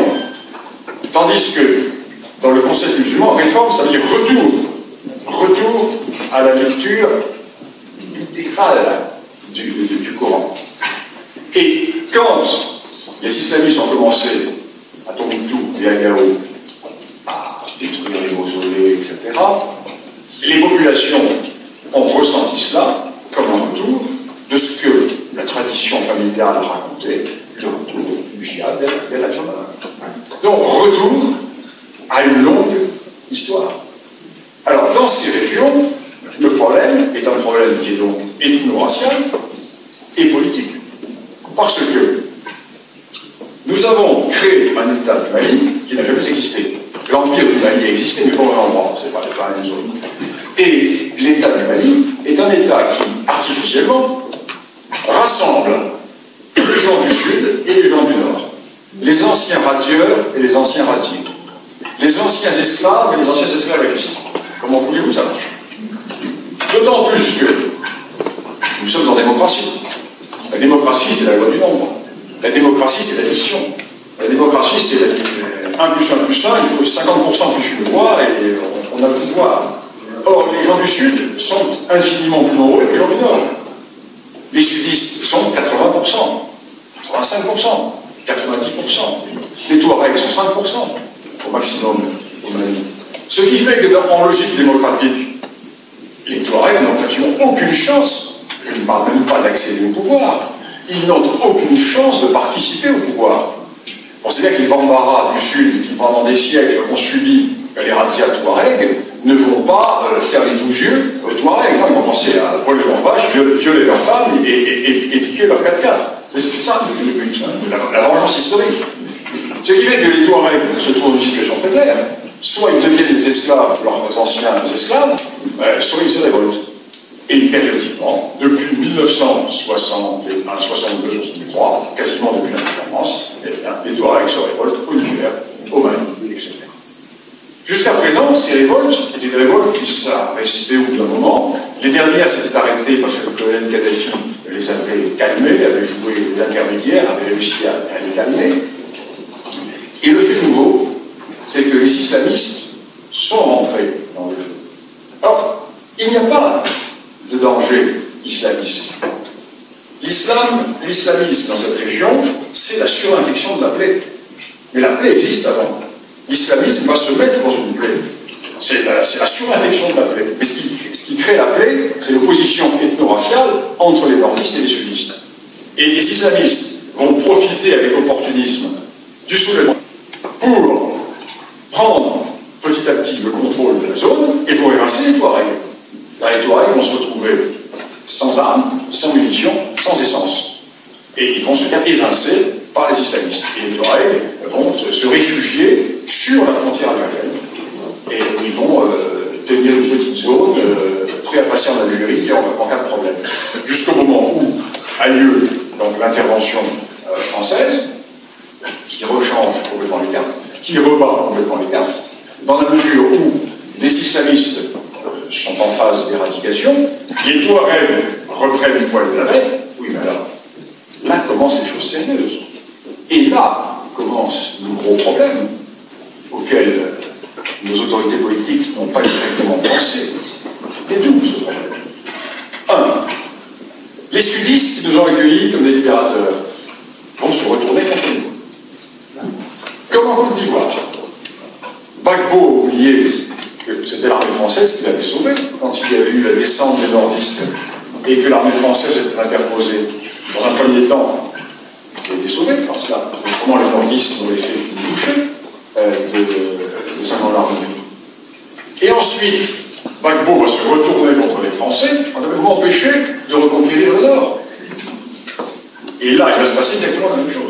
Tandis que, dans le concept musulman, réforme, ça veut dire retour. Retour à la lecture intégrale du Coran. Et quand les islamistes ont commencé à Tombouctou et à Gao à détruire les mausolées, etc., les populations ont ressenti cela comme un retour de ce que la tradition familiale racontait, le retour du djihad d'El Hadj Omar. Donc, retour à une longue histoire. Alors, dans ces régions, le problème est un problème qui est donc ethno-racial et politique. Parce que nous avons créé un État du Mali qui n'a jamais existé. L'Empire du Mali a existé, mais pas au même endroit, c'est pas la même zone. Et l'État du Mali est un État qui, artificiellement, rassemble les gens du Sud et les gens du Nord. Les anciens radieurs et les anciens radiers. Les anciens esclaves et les anciens esclavagistes. Comment voulez-vous ça marche? D'autant plus que Nous sommes en démocratie. La démocratie, c'est la loi du nombre. La démocratie, c'est l'addition. La démocratie, c'est 1 plus 1 plus 1, il faut 50% plus une voix et on a le pouvoir. Or, les gens du Sud sont infiniment plus nombreux que les gens du Nord. Les sudistes sont 80%, 85%, 90%. Les Touaregs sont 5% au maximum au Mali. Ce qui fait que, en logique démocratique, les Touaregs n'ont absolument aucune chance, je ne parle même pas d'accéder au pouvoir, ils n'ont aucune chance de participer au pouvoir. On sait bien que les Bambara du Sud, qui pendant des siècles ont subi les razzias Touaregs, ne vont pas faire les 12 yeux aux Touaregs. Non, ils vont penser à voler leurs vaches, violer leurs femmes et piquer leurs 4x4. C'est ça le but, la vengeance historique. Ce qui fait que les Touaregs se trouvent dans une situation très claire. Soit ils deviennent des esclaves, leurs anciens esclaves, soit ils se révoltent. Et périodiquement, depuis 1961, 62, 63, quasiment depuis l'indépendance, les Touaregs se révoltent au Niger, au Mali, etc. Jusqu'à présent, ces révoltes étaient des révoltes qui s'arrêtaient au bout d'un moment. Les dernières s'étaient arrêtées parce que le colonel Kadhafi les avait calmés, avait joué l'intermédiaire, avait réussi à les calmer. Et le fait nouveau, c'est que les islamistes sont rentrés dans le jeu. Alors, il n'y a pas de danger islamiste. L'islamisme dans cette région, c'est la surinfection de la plaie. Mais la plaie existe avant. L'islamisme va se mettre dans une plaie. C'est la surinfection de la plaie. Mais ce qui crée la plaie, c'est l'opposition ethno-raciale entre les nordistes et les sudistes. Et les islamistes vont profiter avec opportunisme du soulèvement pour prendre petit à petit le contrôle de la zone et pour évincer les Touaregs. Les Touaregs vont se retrouver sans armes, sans munitions, sans essence. Et ils vont se faire évincer par les islamistes. Et les Touaregs vont se réfugier sur la frontière algérienne. Et ils vont tenir une petite zone prêt à passer en Algérie en cas de problème. Jusqu'au moment où a lieu l'intervention française, qui rechange complètement les cartes, qui rebat complètement les cartes, dans la mesure où les islamistes sont en phase d'éradication, les Touaregs reprennent le poil de la bête. Oui, mais alors, là commencent les choses sérieuses. Et là commencent nos gros problèmes auxquels nos autorités politiques n'ont pas directement pensé. Et d'où ce problème? 1. Les sudistes qui nous ont accueillis comme des libérateurs vont se retourner contre nous. Comme en Côte d'Ivoire. Gbagbo a oublié que c'était l'armée française qui l'avait sauvé quand il y avait eu la descente des nordistes et que l'armée française était interposée. Dans un premier temps, il a été sauvé par cela. Comment les nordistes ont fait une bouchée de sa gendarmerie. Et ensuite, Gbagbo va se retourner contre les Français en devant empêcher de reconquérir le Nord. Et là, il va se passer exactement la même chose.